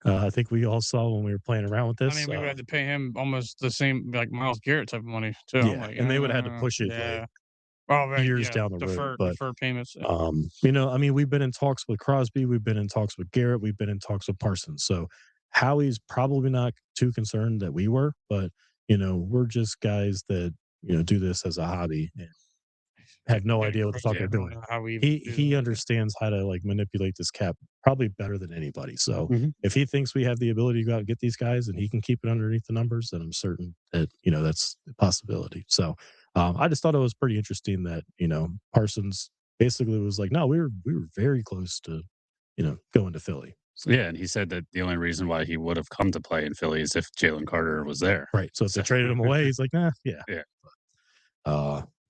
I think we all saw when we were playing around with I this. mean, we would have to pay him almost the same like Myles Garrett type of money too. I'm Yeah, like, and they would have had to push it, like, yeah. Oh, right, years yeah, down the road, but, defer payments. Yeah. you know, I mean, we've been in talks with Crosby, we've been in talks with Garrett, we've been in talks with Parsons, so Howie's probably not too concerned that we were, but, you know, we're just guys that, you know, do this as a hobby and have no Getting idea what the fuck crazy. they're I don't doing. know how we even He do he that. Yeah. understands how to, like, manipulate this cap probably better than anybody, so Mhm. if he thinks we have the ability to go out and get these guys and he can keep it underneath the numbers, then I'm certain that, you know, that's a possibility, so, I just thought it was pretty interesting that, you know, Parsons basically was like, "No, we were very close to, you know, going to Philly." So Yeah, and he said that the only reason why he would have come to play in Philly is if Jalen Carter was there. right, so if they So traded him away, he's like, "Nah, yeah." yeah.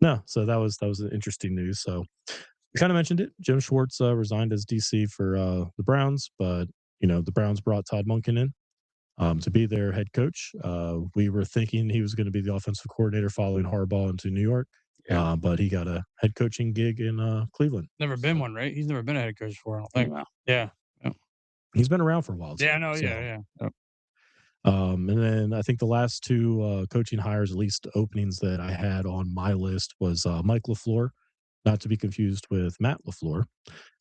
No, so that was an interesting news, so we kinda mentioned it. Jim Schwartz, resigned as DC for, the Browns, but, you know, the Browns brought Todd Monken in, to be their head coach. We were thinking he was gonna be the offensive coordinator following Harbaugh into New York, Yeah. but he got a head coaching gig in, Cleveland. Never been So, one, right? He's never been a head coach before, I don't think. Wow. Yeah. Yeah. he's been around for a while Yeah, too, no, yeah, so, yeah. Yep. and then I think the last 2, coaching hires, at least openings that I had on my list was, Mike LaFleur, not to be confused with Matt LaFleur.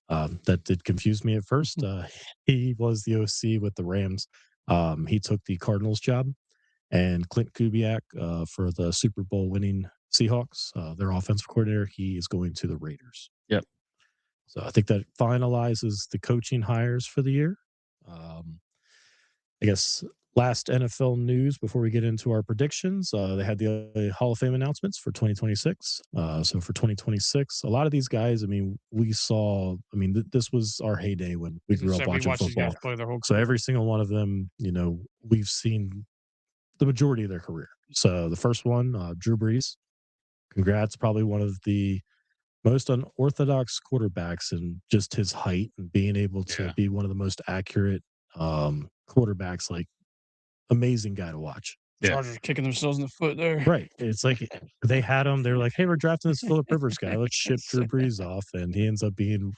That did confuse me at first. He was the OC with the Rams. He took the Cardinals job, and Clint Kubiak for the Super Bowl winning Seahawks, their offensive coordinator. He is going to the Raiders. Yep. So I think that finalizes the coaching hires for the year. Um, I guess last NFL news before we get into our predictions, they had the Hall of Fame announcements for 2026. So for 2026, a lot of these guys, I mean, we saw, I mean, this was our heyday when we As I grew up said, we watching watched these guys football. play their whole So career. every single one of them, you know, we've seen the majority of their career. So the first one, Drew Brees, congrats, probably one of the most unorthodox quarterbacks and just his height and being able to Yeah. be one of the most accurate quarterbacks, like amazing guy to watch. Yeah. Chargers kicking themselves in the foot there. Right. It's like they had him. They're like, "Hey, we're drafting this Philip Rivers guy. Let's ship Drew Brees off," and he ends up being,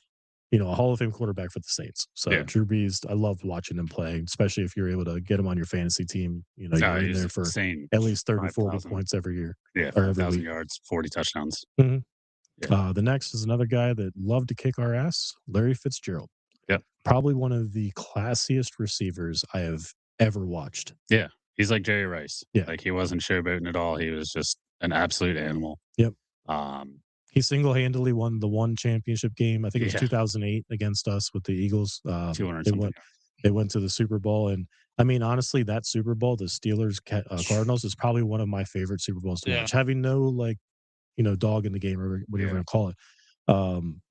you know, a Hall of Fame quarterback for the Saints. So Yeah. Drew Brees, I loved watching him play, especially if you're able to get him on your fantasy team. You know, No, you're he in was there for insane. at least 30, 40 5,000. points every year Yeah, or every 5,000 week. yards, 40 touchdowns. Mhm. Yeah. The next is another guy that loved to kick our ass, Larry Fitzgerald. Yep. Probably one of the classiest receivers I have ever watched. Yeah. He's like Jerry Rice. Yeah. Like he wasn't showboating at all. He was just an absolute animal. Yep. Um, He single-handedly won the one championship game. I think it was yeah, 2008 against us with the Eagles. 200 They something. went they went to the Super Bowl, and I mean, honestly, that Super Bowl, the Steelers Cardinals, is probably one of my favorite Super Bowls to Yeah. watch. Having no like, you know, dog in the game or whatever you Yeah. want to call it.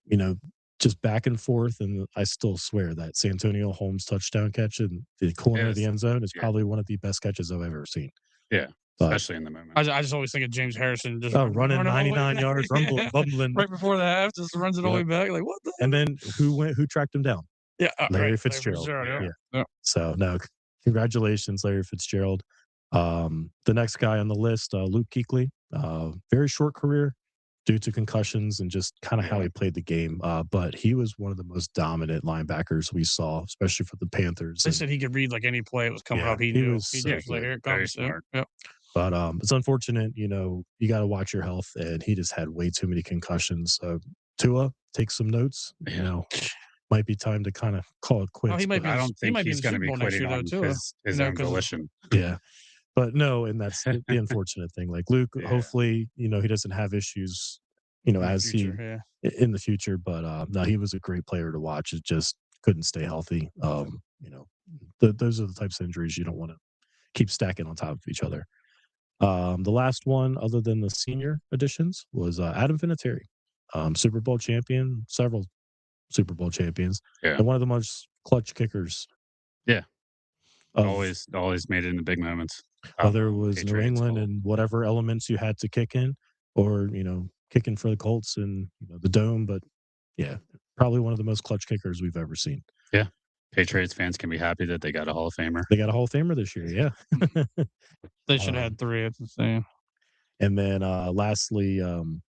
You know, just back and forth, and I still swear that Santonio Holmes touchdown catch in the corner of the Yes. end zone is Yeah. probably one of the best catches I've ever seen. Yeah. But Especially in the moment. I just always think of James Harrison just running running all the way 99 back. yards, Yeah. bumbling. Right before the half, just runs it all the way Yep. back. Like, what the And then who tracked him down? Yeah, Larry right. Fitzgerald. Yeah. Yeah. Yeah. Yeah. So no, congratulations, Larry Fitzgerald. The next guy on the list, Luke Kuechly, very short career due to concussions and just kind of how Yeah. he played the game. But he was one of the most dominant linebackers we saw, especially for the Panthers. They And said he could read like any play that was coming yeah, up. He he knew. was He so just like, good. here it Very comes. Yeah. smart. Yeah. But it's unfortunate, you know, you got to watch your health, and he just had way too many concussions. Tua, take some notes. You Yeah. know, might be time to kind of call it Oh, quits. he might But be. I don't He think might be in he's the going to Super be Bowl next quitting year though, on too. his You know, own because volition. yeah, but no, and that's the unfortunate thing. Like Luke, Yeah. hopefully, you know, he doesn't have issues, you know, in the as he future, yeah. in the future. But no, he was a great player to watch. It just couldn't stay healthy. You know, those are the types of injuries you don't want to keep stacking on top of each other. The last one, other than the senior additions, was Adam Vinatieri, Super Bowl champion, several Super Bowl champions, Yeah. and one of the most clutch kickers Yeah. of Always made it in the big moments. whether it was New Patriots, England Colts. and whatever elements you had to kick in, or you know, kicking for the Colts and you know the dome. But yeah, probably one of the most clutch kickers we've ever seen. Yeah. Patriots fans can be happy that they got a Hall of Famer. They got a Hall of Famer this year, yeah. They should have Um, had 3, it's insane. and then lastly,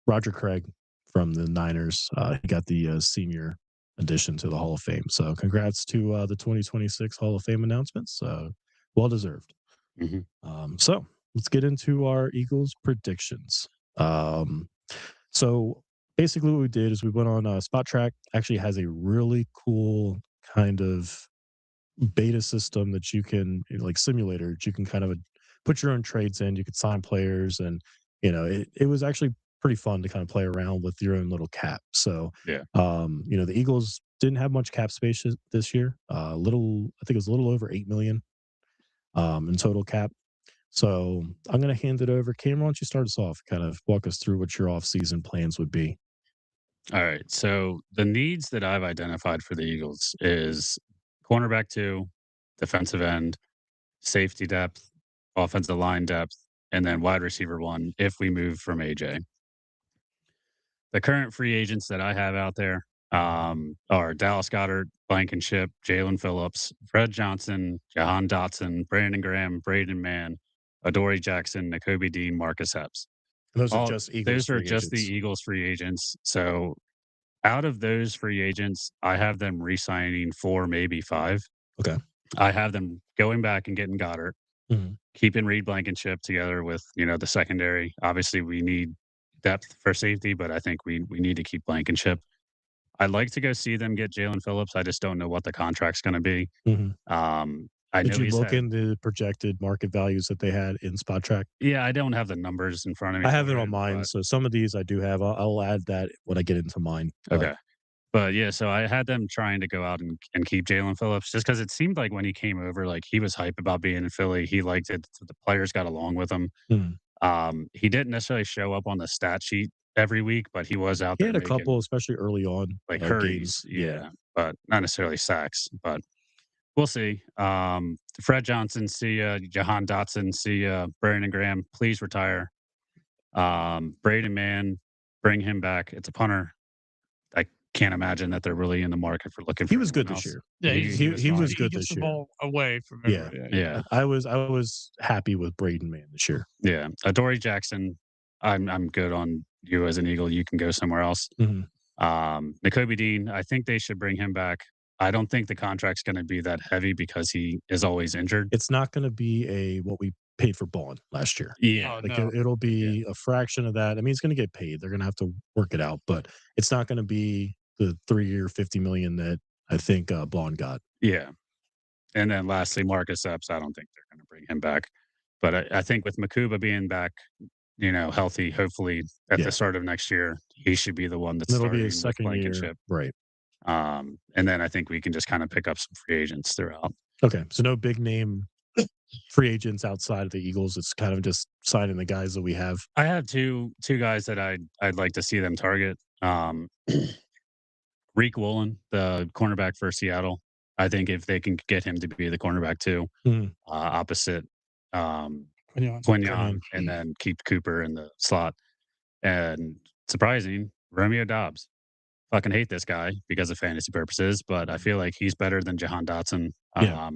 Roger Craig from the Niners, he got the senior addition to the Hall of Fame. So congrats to the 2026 Hall of Fame announcements. Well deserved. Mhm. So let's get into our Eagles predictions. Um, so basically, what we did is we went on Spot Track. Actually, has a really cool kind of beta system that you can like simulator. That you can kind of put your own trades in. You could sign players, and it was actually pretty fun to kind of play around with your own little cap. So Yeah. the Eagles didn't have much cap space this year. I think it was a little over 8 million in total cap. So I'm going to hand it over. Cameron, why don't you start us off? Kind of walk us through what your off-season plans would be. All right. So the needs that I've identified for the Eagles is cornerback 2, defensive end, safety depth, offensive line depth, and then wide receiver 1 if we move from AJ. The current free agents that I have out there are Dallas Goddard, Blankenship, Jalen Phillips, Fred Johnson, Jahan Dotson, Brandon Graham, Braden Mann, Adoree Jackson, Nakobe Dean, Marcus Epps. And those are All just Eagles those are free just the agents. Eagles free agents. So out of those free agents, I have them re-signing 4, maybe 5. Okay. I have them going back and getting Goddard, Mhm. keeping Reed Blankenship together with, the secondary. Obviously, we need depth for safety, but I think we need to keep Blankenship. I'd like to go see them get Jalen Phillips. I just don't know what the contract's gonna be. Mhm. I Did know you he's look had. into the projected market values that they had in Spot Track? Yeah, I don't have the numbers in front of me I have it for on it, mine, but so some of these I do have. I'll add that when I get into mine. But okay. But yeah, so I had them trying to go out and keep Jalen Phillips just because it seemed like when he came over, like he was hype about being in Philly. He liked it. The players got along with him. mhm. He didn't necessarily show up on the stat sheet every week, but he was out He there had a couple, making especially early on like games. hurries. Yeah. Yeah, but not necessarily sacks. But we'll see. Fred Johnson, see ya. Jahan Dotson, see ya. Brandon Graham, please retire. Braden Mann, bring him back. It's a punter. I can't imagine that they're really in the market for looking He for was good anyone this else. year. Yeah, He he's He he was he fine. was he good gets this the year. ball away from Yeah. everybody. Yeah, Yeah, I was happy with Braden Man this year. yeah. Adoree Jackson, I'm good on you as an Eagle. You can go somewhere else. Mhm. Nakobe Dean, I think they should bring him back. I don't think the contract's going to be that heavy because he is always injured. It's not gonna be what we paid for Bond last year. Yeah, Oh, Like, no. it'll yeah, be a fraction of that. I mean, he's gonna get paid. They're gonna have to work it out, but it's not gonna be the 3-year, 50 million that I think, Bond got. yeah. And then lastly, Marcus Epps, I don't think they're going to bring him back. But I think with Makuba being back, healthy, hopefully at the Yeah. start of next year, he should be the one that's And it'll be his starting with second year. Blankenship. Right. And then I think we can just kind of pick up some free agents throughout. Okay, so no big name free agents outside of the Eagles. It's kind of just signing the guys that we have. I have two guys that I'd like to see them target. Reek Woolen, the cornerback for Seattle. I think if they can get him to be the cornerback too, Mhm. opposite Quinyon. Quinyon, Quinyon. and then keep Cooper in the slot. And surprising, Romeo Dobbs. Fucking hate this guy because of fantasy purposes, but I feel like he's better than Jahan Dotson. Yeah.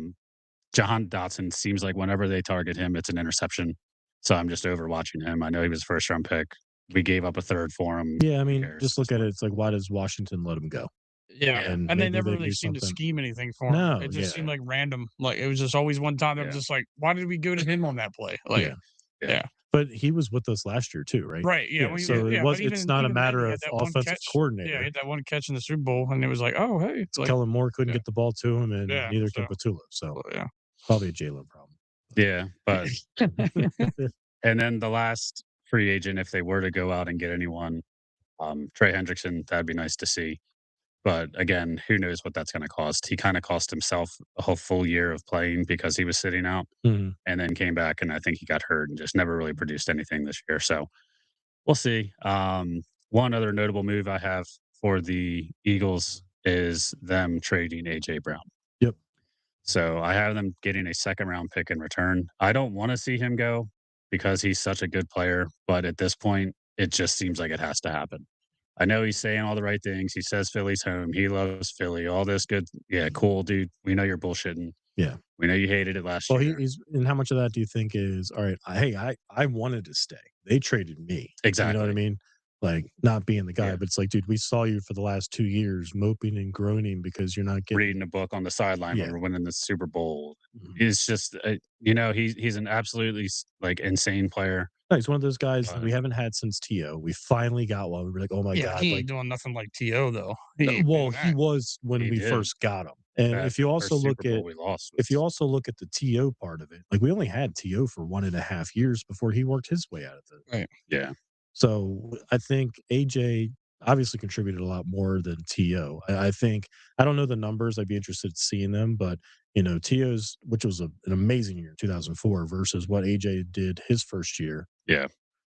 Jahan Dotson seems like whenever they target him, it's an interception. So I'm just over watching him. I know he was a first round pick. We gave up a third for him. Yeah, I Who mean, cares just at this look at it. point? It's like, why does Washington let him go? Yeah, Yeah. And and they maybe never they really do seemed to something. scheme anything for him. No, It yeah, just seemed like random. Like, it was just always one time that was Yeah. just like, "Why did we go to him on that play?" Like, yeah. Yeah. yeah. But he was with us last year too, right? Right, yeah, Yeah. well, So yeah, but it's even not a even then, matter he of had that one offensive catch. Yeah, he coordinator. had that one catch in the Super Bowl, and it was like, "Oh, hey." It's like, Kellen Moore couldn't yeah, get the ball to him, and yeah, neither can so, Patullo. So yeah. probably a Jalen problem. Yeah. But, and then the last free agent, if they were to go out and get anyone, Trey Hendrickson, that'd be nice to see. But again, who knows what that's going to cost? He kind of cost himself a whole full year of playing because he was sitting out Mhm. and then came back. And I think he got hurt and just never really produced anything this year. So we'll see. One other notable move I have for the Eagles is them trading AJ Brown. Yep. So I have them getting a second round pick in return. I don't want to see him go because he's such a good player, but at this point, it just seems like it has to happen. I know he's saying all the right things. He says Philly's home. He loves Philly. All this good. Yeah, cool, dude. We know you're bullshitting. Yeah. We know you hated it last Well, year. he's and how much of that do you think is all right? Hey, I wanted to stay. They traded me. You know what I Exactly. mean? Like not being the guy, Yeah. but it's like, dude, we saw you for the last 2 years moping and groaning because you're not getting. Reading a book on the sideline when Yeah. we're winning the Super Bowl. Mhm. It's just, he's an absolutely like insane player. No, he's one of those guys that But we haven't had since T.O. We finally got one. We were like, oh my Yeah, god, he like ain't doing nothing like T.O. though. He ain't well, doing he that. was when he we did first got him. And that if you also first look Super Bowl at we lost. if you Was, also look at the T.O. part of it, like we only had T.O. for 1.5 years before he worked his way out of it. Right. yeah, So I think AJ obviously contributed a lot more than TO. I think I don't know the numbers. I'd be interested in seeing them, but TO's, which was an amazing year in 2004 versus what AJ did his first year. yeah.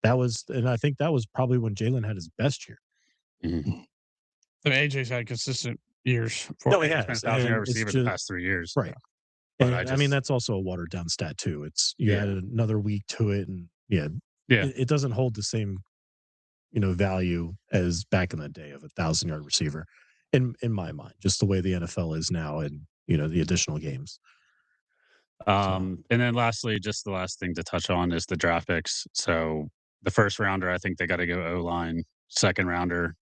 And I think that was probably when Jalen had his best year. Mhm. I mean, AJ's had consistent years for No, he He's been a has, 1,000-yard and it's receiver the just past 3 years. right. But I And I mean just that's also a watered down stat too. It's you yeah, added another week to it, and yeah, yeah. it doesn't hold the same value as back in the day of 1,000-yard receiver in my mind, just the way the NFL is now and, the additional games. So, And then lastly, just the last thing to touch on is the draft picks. So the first rounder, I think they got to go O-line. Second rounder,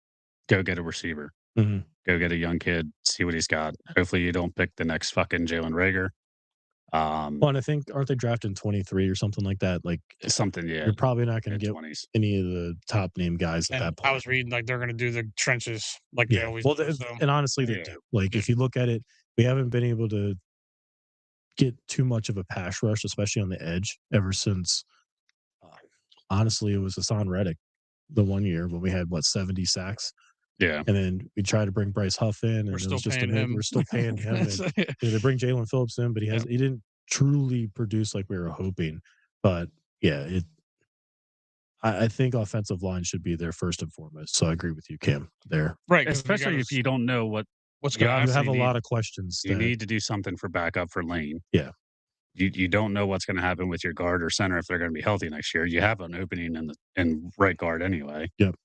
go get a receiver. mhm. Go get a young kid, see what he's got. Hopefully you don't pick the next fucking Jalen Rager. Well, and I think aren't they drafting 23 or something like that? Like, Something, yeah, you're probably not gonna get mid-20s. any of the top name guys at and that I point. was reading like they're gonna do the trenches like they Yeah. always Well, do. So and honestly, they Yeah. do. Like, yeah. if you look at it, we haven't been able to get too much of a pass rush, especially on the edge, ever since, uh, honestly, it was Hassan Reddick the one year when we had, 70 sacks? Yeah. And then we tried to bring Bryce Huff in, We're and it still was just paying him. we're still paying him, and So, they bring Jalen Phillips in, but yeah. he didn't truly produce like we were hoping. But yeah, I think offensive line should be there first and foremost. So I agree with you, Cam. There, Right, because you Especially gotta if you don't know what what's you gonna you happen. have obviously a need lot of questions you that need to do something for backup for Lane. yeah, You don't know what's gonna happen with your guard or center if they're gonna be healthy next year. You have an opening in right guard anyway. yep,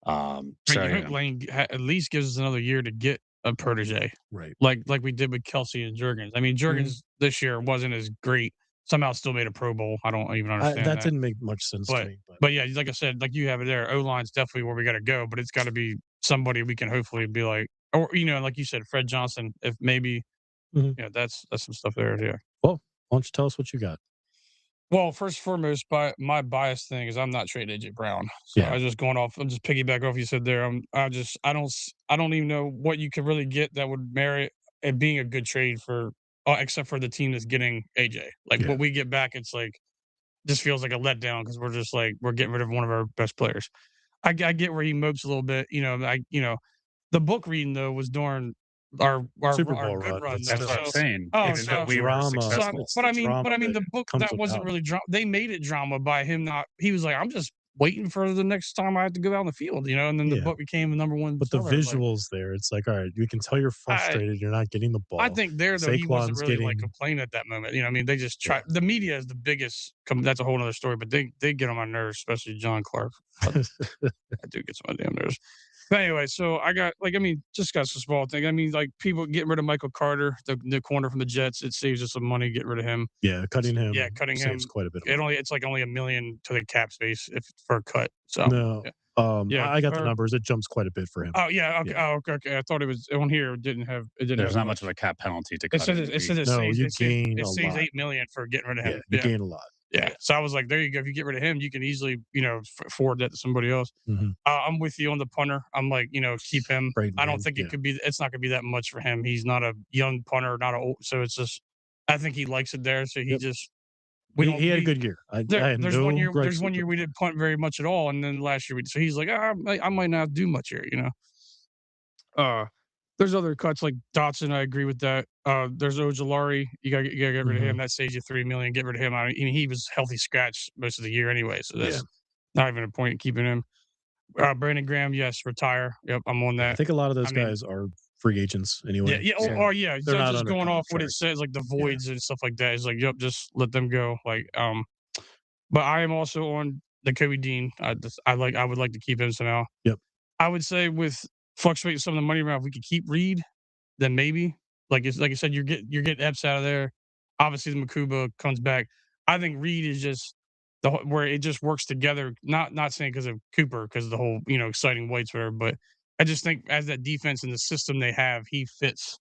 Right, So you hope yeah. Lane at least gives us another year to get a protege, right. like we did with Kelsey and Jurgens. I mean, Mhm. Jurgens this year wasn't as great. Somehow still made a Pro Bowl. I don't even understand That that. didn't make much sense to But me, but but yeah, like I said, like you have it there. O line's definitely where we got to go, but it's got to be somebody we can hopefully be like, or like you said, Fred Johnson. If maybe mhm. that's some stuff there. Yeah. Well, why don't you tell us what you got? Well, first and foremost, my bias thing is I'm not trading AJ Brown. So Yeah, I just going off. I'm just piggyback off you said there. I don't even know what you could really get that would merit it being a good trade for, except for the team that's getting AJ. Like yeah, what we get back, it's like just feels like a letdown because we're just like we're getting rid of one of our best players. I get where he mopes a little bit. The book reading though was during Super our Bowl good run, run but though. That's what still, I'm So saying. oh, it's Even the though so we were drama. so, successful. It's but the I mean, drama that the book comes that wasn't about it. really drama. They made it drama by him not. He was like, I'm just waiting for the next time I have to go out in the field, and then the Yeah. book became the number one But the seller. Like, visuals there, it's like, all right, you can tell you're I frustrated, you're not getting the I ball. think there though he wasn't Saquon's really like getting complaining at that moment. I mean, they just try. yeah. The media is the biggest. That's a whole other story. But they get on my nerves, especially John Clark. That dude gets on my damn nerves. But anyway, so I got just got some small thing. I mean, like people getting rid of Michael Carter, the corner from the Jets. It saves us some money getting rid of him. Yeah, cutting Yeah, him cutting saves him. quite a bit of money. It's like only $1 million to the cap space if for a cut. So No, yeah, yeah. I got the numbers. It jumps quite a bit for him. Oh yeah, okay. Yeah. Oh okay. I thought it was on here. It didn't There's have not much of much. a cap penalty to It cut says him. No, you gain it a saves lot. 8 million for getting rid of Yeah, him. you Yeah. gain a lot. Yeah. So I was like, there you go. If you get rid of him, you can easily, forward that to somebody else. Mhm. I'm with you on the punter. I'm like, keep him. Braden I don't Mann, think yeah. it's not going to be that much for him. He's not a young punter, not a old. So it's just, I think he likes it there. So he Yep. just, we He had a we, good year. I had no there's gripes one with year the we punt. didn't punt very much at all. And then last year, so he's like, I might not do much here. Uh, there's other cuts like Dotson. I agree with that. There's Ojolari. You gotta get rid of him. Mhm. That saves you 3 million. Get rid of him. I mean, he was healthy scratch most of the year anyway, so Yeah. that's not even a point in keeping him. Brandon Graham, yes, retire. Yep, I'm on Yeah, I that. think a lot of I those mean, guys are free agents yeah, anyway, yeah, so yeah. they're I'm not just under going off what it contract. says, like the Yeah. voids and stuff like that. It's like, yep, just let them go. Like, but I am also on the Kobe Dean. I would like to keep him somehow. Yep. I would say with fluctuating some of the money around, if we could keep Reed, then maybe. Like I said, you're getting Epps out of there. Obviously, the Makuba comes back. I think Reed is just where it just works together. Not saying because of Cooper, because the whole exciting whites whatever, but I just think as that defense and the system they have, he fits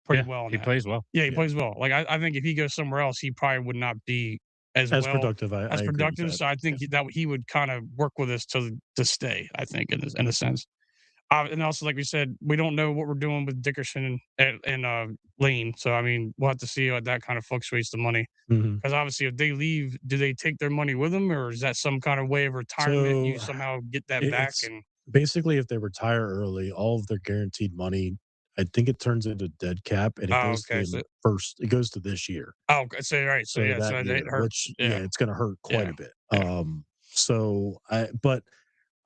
pretty Yeah, well in he that. plays well. Yeah, he Yeah. plays well. Like I think if he goes somewhere else, he probably would not be as As well productive, I as agree with productive. that. So I Yeah. think that he would kind of work with us to stay. I think in a sense. And also, like we said, we don't know what we're doing with Dickerson and Lane. So I mean, we'll have to see how that kind of fluctuates the money. Mhm. Because obviously, if they leave, do they take their money with them, or is that some kind of way of retirement? You So somehow get that back, it's and basically if they retire early, all of their guaranteed money, I think it turns into dead cap and it oh, goes to okay, the so it goes to this year. oh, okay, so right, so So yeah, that so year, it hurts, which yeah, it's gonna hurt quite yeah, a bit. yeah, So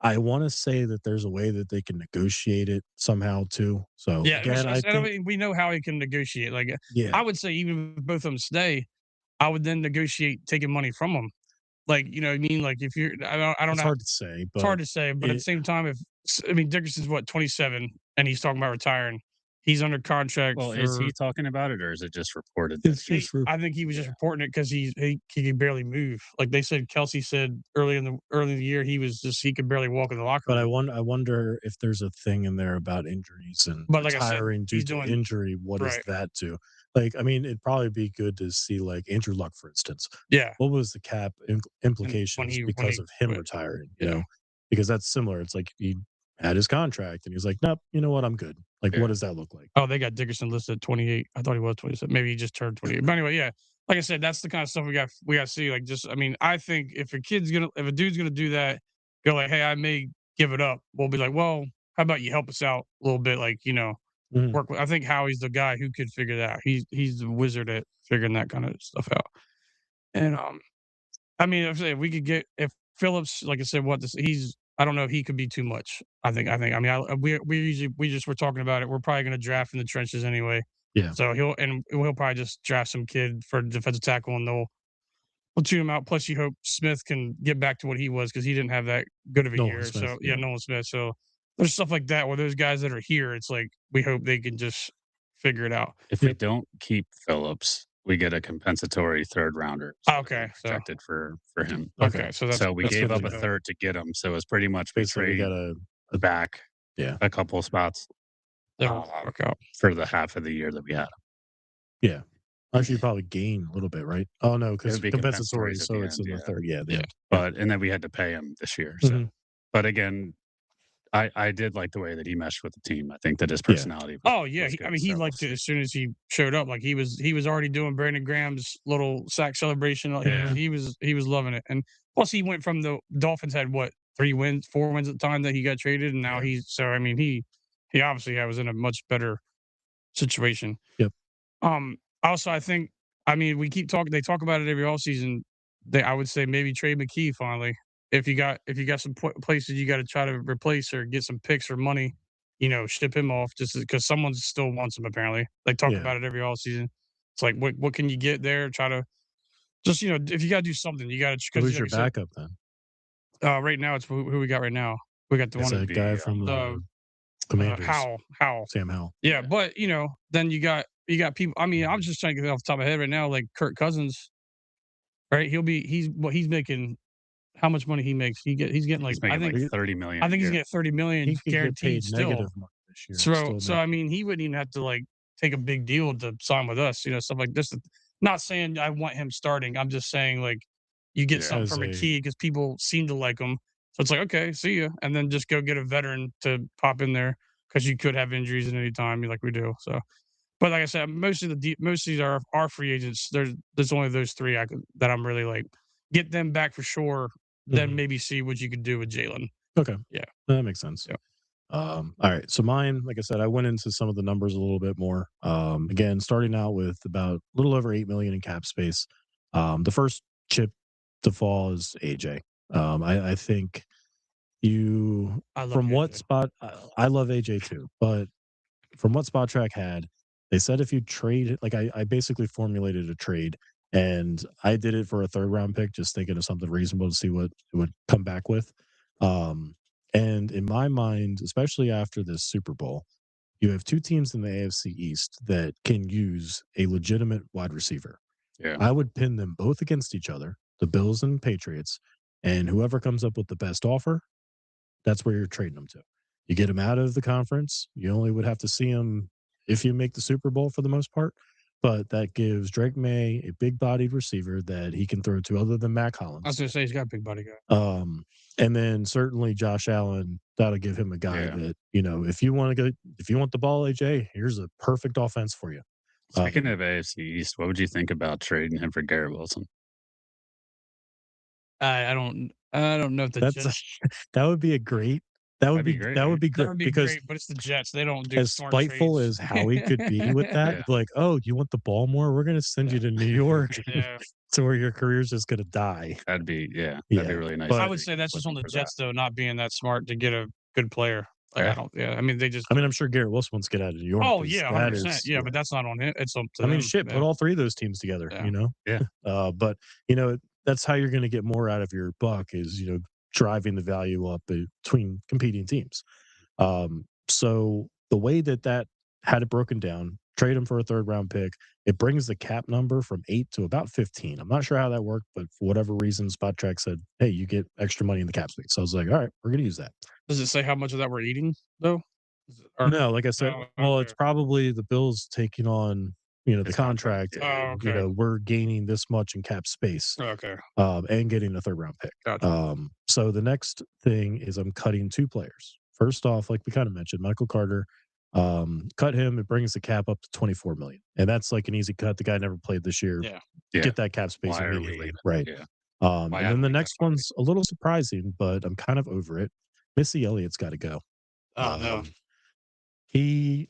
I wanna say that there's a way that they can negotiate it somehow too. So yeah. again, I And I think mean, we know how he can negotiate. Like, yeah, I would say, even if both of them stay, I would then negotiate taking money from them. Like, you know what I mean? Like, if you're, I don't it's know. hard to say, It's but hard to say, but at the it same time, if I mean Dickerson's what 27, and he's talking about retiring. He's under contract Well, is for. he talking about it or is it just reported that it's he just for I think he was just Yeah. reporting it because he could barely move. Like they said, Kelsey said early in the year he could barely walk in the locker but room. I wonder if there's a thing in there about injuries and But like I said, retiring due he's to doing injury. What is right. that to? Like, I mean, it'd probably be good to see like Andrew Luck, for instance. Yeah, What was the cap and implications when because he of him quit, retiring? yeah. Because that's similar. It's like he had his contract and he was like, nope, you know what? I'm good. Like, what Yeah. does that look like? Oh, they got Dickerson listed at 28. I thought he was 27. Maybe he just turned 28. But anyway, yeah. Like I said, that's the kind of stuff we got to see. Like, just I mean, I think if a dude's gonna do that, go like, hey, I may give it up. We'll be like, well, how about you help us out a little bit? Like, Mhm. work with. I think Howie's the guy who could figure that out. He's the wizard at figuring that kind of stuff out. And I mean, if we could get if Phillips, like I said, what this he's I don't know if he could be too much. I mean, we just were talking about it. We're probably going to draft in the trenches anyway. Yeah. So he'll probably just draft some kid for defensive tackle and we'll tune him out. Plus, you hope Smith can get back to what he was because he didn't have that good of a Nolan year. Smith. So yeah, Yeah. Nolan Smith. So there's stuff like that where those guys that are here, it's like we hope they can just figure it out. If we Yep. don't keep Phillips, we get a compensatory third rounder, is what they Okay, so projected for him. Okay. okay, so So we that's gave good good to up to a know. know. third to get him. So it's pretty much we Basically, we trade got a back yeah. a couple spots That'll uh, work out. for the half of the year that we had. Yeah. Actually, you probably gain a little bit, right? Oh no, It because would be compensatory, compensatories at so the it's end, in the yeah. third. Yeah, the Yeah. end. Yeah. But and then we had to pay him this year. So, Mhm. but again, I did like the way that he meshed with the team. I think that his Yeah. personality Oh yeah, was I good. mean he So we'll liked it see. as soon as he showed up. Like he was already doing Brandon Graham's little sack celebration. Like Yeah. he was loving it. And plus he went from the Dolphins had what 3 wins, 4 wins at the time that he got traded, and now Yeah. he's so I mean he obviously was in a much better situation. Yep. Also I think I mean we keep talking. They talk about it every offseason. I would say maybe trade McKee finally. If you got some places you got to try to replace or get some picks or money, ship him off just because someone still wants him. Apparently, they talk Yeah. about it every all season. It's like what can you get there? Try to just if you got to do something, you got to because Who's like your I said, backup then? right now it's who we got right now. We got the It's one Would a guy be from the the Commanders, Howell. Sam Howell. Yeah, yeah. but then you got people. I mean, I'm just trying to get off the top of my head right now, like Kirk Cousins, right? He's making how much money he makes. He's getting like He's making like 30 million I a think he's year. getting 30 million He could get guaranteed paid still. negative money this year and So still so make I mean, he wouldn't even have to like take a big deal to sign with us, stuff like this. Not saying I want him starting. I'm just saying like you get Yeah. something as from a a key because people seem to like him. So it's like okay, see you, and then just go get a veteran to pop in there because you could have injuries at any time, like we do. So, but like I said, most of these are free agents. There's only those three that I'm really like get them back for sure. Then mhm. maybe see what you could do with Jalen. Okay. Yeah, That makes sense. yeah. All right. So mine, like I said, I went into some of the numbers a little bit more. Again, starting out with about a little over 8 million in cap space. The first chip to fall is AJ. I think you I love from you, what AJ. spot I love AJ too, but from what Spot Track had, they said if you trade like I basically formulated a trade and I did it for a third round pick, just thinking of something reasonable to see what it would come back with. Um, And in my mind, especially after this Super Bowl, you have two teams in the AFC East that can use a legitimate wide receiver. Yeah. I would pin them both against each other, the Bills and Patriots, and whoever comes up with the best offer, that's where you're trading them to. You get them out of the conference. You only would have to see them if you make the Super Bowl for the most part. But that gives Drake May a big bodied receiver that he can throw to other than Mac I was Hollins. gonna say he's got a big body guy. And then certainly Josh Allen, that'll give him a guy Yeah. that, if you want to go, if you want the ball, AJ, here's a perfect offense for you. Speaking of AFC East, what would you think about trading him for Garrett Wilson? I don't know if the That's Jets. that would be a great that would That'd be be great, that right? would be That great would be because great, but it's the Jets. They don't do as smart spiteful trades. as Howie could be with that, Yeah. like, "Oh, you want the ball more? We're gonna send you to New York Yeah. to where your career's just gonna die." That'd be Yeah, really nice. but I would say that's just on the for that. Jets, though, not being that smart to get a good player. Like, Yeah. I don't I mean, they just I mean, I'm sure Garrett Wilson wants to get out of New York Oh, 'cause yeah, that 100%. is Yeah, but that's not on him. It's up to I mean, them. shit, put Yeah. all 3 of those teams together, Yeah. Yeah. But, that's how you're gonna get more out of your buck is, driving the value up between competing teams. So the way that had it broken down, trade him for a 3rd round pick, it brings the cap number from 8 to about 15. I'm not sure how that worked, but for whatever reason, Spot Track said, "Hey, you get extra money in the cap space." So I was like, "All right, we're gonna use that." Does it say how much of that we're eating, though? Is it or No, like I said, no, well, okay. it's probably the Bills taking on, the His contract, contract, yeah. Oh, and, okay. we're gaining this much in cap space, Okay. and getting a 3rd round pick. Gotcha. So the next thing is I'm cutting 2 players. First off, like we kinda mentioned, Michael Carter, cut him, it brings the cap up to 24,000,000, and that's like an easy cut. The guy never played this year. Yeah. Yeah. Get that cap space Why are we immediately, leaving? right? Yeah. Why And then haven't the we cut next somebody? one's a little surprising, but I'm kind of over it. Missy Elliott's gotta go. Oh, no. Um, he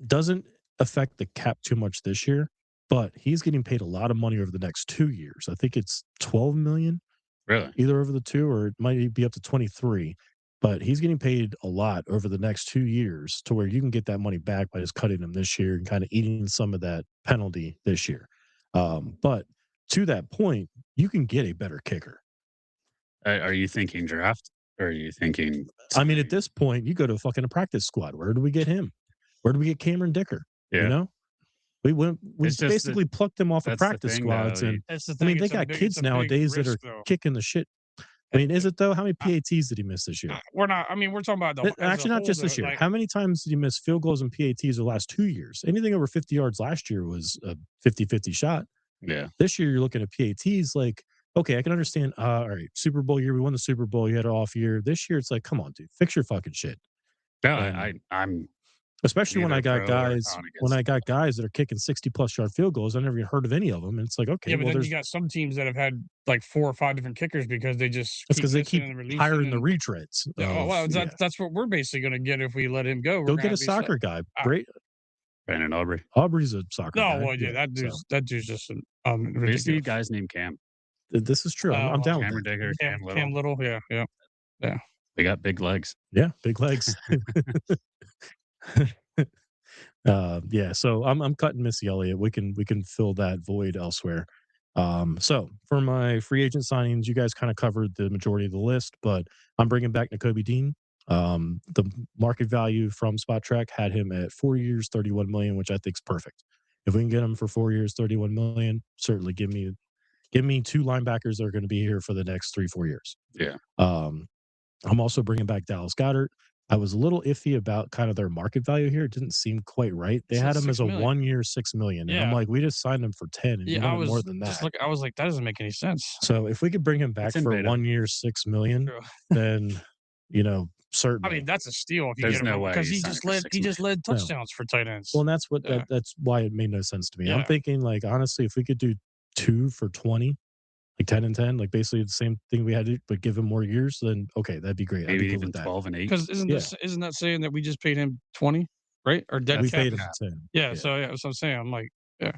doesn't affect the cap too much this year, but he's getting paid a lot of money over the next 2 years. I think it's 12,000,000 Really? either over the 2 or it might be up to 23, but he's getting paid a lot over the next 2 years to where you can get that money back by just cutting him this year and kinda eating some of that penalty this year. But to that point, you can get a better kicker. Are you thinking draft or are you thinking I mean, at signing? this point, you go to fucking a practice squad. Where do we get him? Where do we get Cameron Dicker? You Yeah. know? We It's just that basically plucked them off of that's the practice thing, though. squads, and That's the I mean, thing. they It's a got big it's kids a big nowadays that risk, are though. kicking the shit. I mean, is it though? How many I PATs did he miss this year? we're not I mean, we're talking about the as a Actually, not whole, just though, this year. like How many times did he miss field goals and PATs the last 2 years? Anything over 50 yards last year was a 50-50 shot. Yeah. This year, you're looking at PATs like, okay, I can understand. All right, Super Bowl year, we won the Super Bowl. You had an off year. This year, it's like, come on, dude, fix your fucking shit. No, And I'm especially when neither I got pro or guys con when against I it. got guys that are kicking 60+ yard field goals. I never even heard of any of them. And it's like, okay, Yeah, but well, then you there's got some teams that have had, like, 4 or 5 different kickers because they just that's keep because they missing keep and releasing hiring the and retreads yeah, oh, of well, that's what we're basically gonna get if we let him go. We're go gonna get a have these soccer guy. uh Brandon Aubrey. Aubrey's a soccer No, guy. well, yeah, Yeah. So that dude's just, We just need ridiculous. guys named Cam. this is true. I'm down with Cameron that. Digger, Cam Cam Little. Cam Little, yeah, yeah, yeah. They got big legs. Yeah. Big legs. Yeah, so I'm cutting Missy Elliott. We can fill that void elsewhere. So for my free agent signings, you guys kind of covered the majority of the list, but I'm bringing back Nakobe Dean. The market value from Spot Track had him at 4 years, 31 million, which I think is perfect. If we can get him for 4 years, 31 million, certainly give me 2 linebackers that are going to be here for the next 3-4 years. Yeah. I'm also bringing back Dallas Goedert. I was a little iffy about kind of their market value here. It didn't seem quite right. They It said had him as 6 a million. 1 year, 6 million, and I'm Yeah. like, we just signed him for 10, and you Yeah, I wanted more was than just that. I was like, "That doesn't make any sense." So if we could bring him back It's in for beta. 1 year, 6 million, True. then I certainly. mean, that's a steal if you There's get him no for way because he's signing for he 6 just million. led No. touchdowns for tight ends. Well, and that's what Yeah. that's why it made no sense to me. I'm Yeah. thinking like honestly, if we could do 2 for 20, like 10 and 10, like basically the same thing we had to, but give him more years, then okay, that'd be great. I'd Maybe be cool even with that. 12 and 8. Because Yeah. isn't that saying that we just paid him 20, right? Or dead We cap paid is him 10. yeah, so yeah, that's what I'm saying. I'm like, yeah.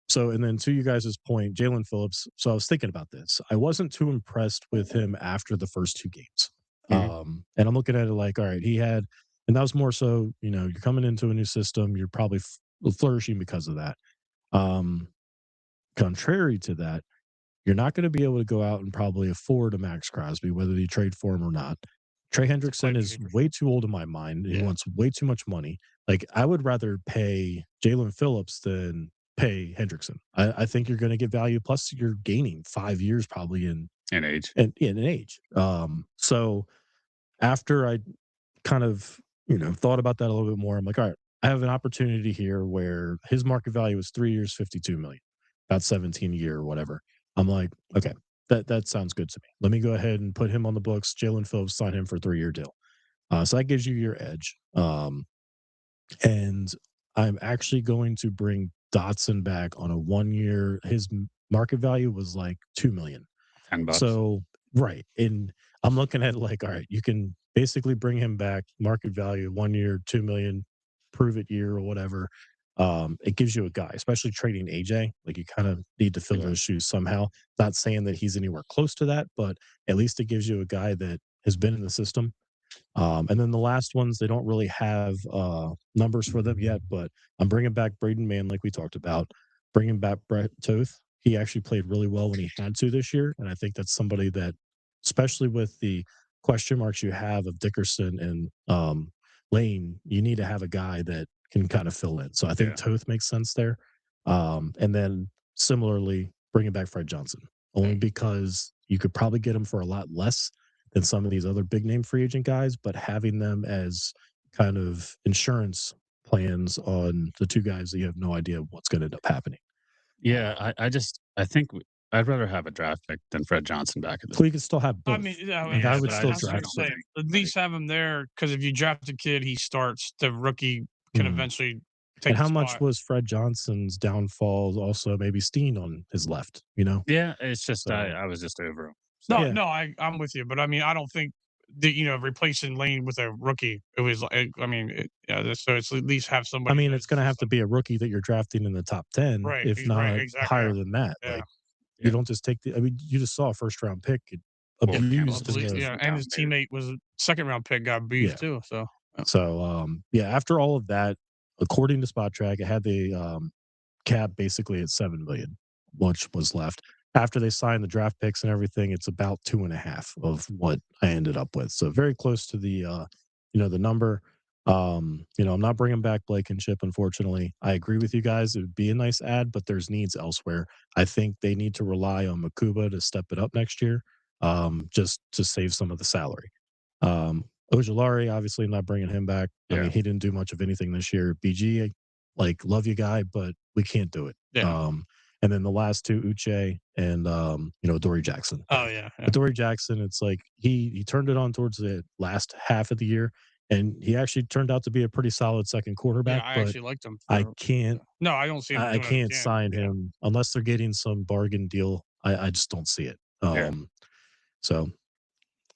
So and then to you guys' point, Jalen Phillips. So I was thinking about this. I wasn't too impressed with him after the first 2 games. And I'm looking at it like, all right, and that was more so, you're coming into a new system, you're probably flourishing because of that. Contrary to that, you're not going to be able to go out and probably afford a Max Crosby, whether you trade for him or not. Trey to play Hendrickson is position. way too old in my mind. He Yeah. wants way too much money. Like, I would rather pay Jalen Phillips than pay Hendrickson. I think you're going to get value. Plus, you're gaining 5 years probably In age. in age. So after I kind of thought about that a little bit more, I'm like, all right, I have an opportunity here where his market value is 3 years, 52 million, about 17 a year or whatever. I'm like, okay, that sounds good to me. Let me go ahead and put him on the books. Jalen Phillips, sign him for a 3 year deal. So that gives you your edge. And I'm actually going to bring Dotson back on a 1 year. His market value was like 2 million. $10. So right, and I'm looking at like, all right, you can basically bring him back, market value 1 year, 2 million, prove it year or whatever. It gives you a guy, especially trading AJ. Like, you kind of need to fill Yeah. those shoes somehow. Not saying that he's anywhere close to that, but at least it gives you a guy that has been in the system. And then the last ones, they don't really have numbers for them yet, but I'm bringing back Braden Mann, like we talked about, bringing back Brett Toth. He actually played really well when he had to this year, and I think that's somebody that, especially with the question marks you have of Dickerson and Lane, you need to have a guy that can kind of fill in. So I think Yeah. Toth makes sense there. And then similarly, bringing back Fred Johnson, only because you could probably get him for a lot less than some of these other big name free agent guys, but having them as kind of insurance plans on the two guys that you have no idea what's going to end up happening. Yeah, I think I'd rather have a draft pick than Fred Johnson back at this. So you could still have I both. mean, yeah, Like, I yeah, would but but still that's what I'm draft don't both. saying. think, At like, least have him there because if you draft a kid, he starts. The rookie can Mm. eventually And take the how much spot. was Fred Johnson's downfall? Also, maybe Steen on his left. yeah, it's just So I was just over him. So No, yeah, no, I'm with you, but I mean, I don't think that replacing Lane with a rookie. It was, I mean, yeah. So it's at least have I somebody mean, in it's the going to have to system. be a rookie that you're drafting in the top 10, Right, if right, not exactly. higher Yeah, than that. yeah, Like, you yeah. don't just take I mean, you just saw a first round pick get Well, Campbell abused in absolutely. the just Yeah, went and down his maybe. teammate was a second round pick, got yeah. abused too. So So yeah, after all of that, according to Spot Track, it had the cap basically at 7 million, which was left. After they signed the draft picks and everything, it's about 2.5 of what I ended up with. So very close to the number. I'm not bringing back Blake and Chip, unfortunately. I agree with you guys. It would be a nice ad, but there's needs elsewhere. I think they need to rely on Makuba to step it up next year, just to save some of the salary. Ojulari, obviously not bringing him back. I Yeah, mean, he didn't do much of anything this year. BG, like, love you, guy, but we can't do it. yeah. And then the last two, Uche and Dory Jackson. Oh yeah, yeah. But Dory Jackson, it's like he turned it on towards the last half of the year, and he actually turned out to be a pretty solid second Yeah, quarterback. I But actually liked him I for. can't No, I don't see him I doing it can't again. sign Yeah, him unless they're getting some bargain deal. I just don't see it. yeah. So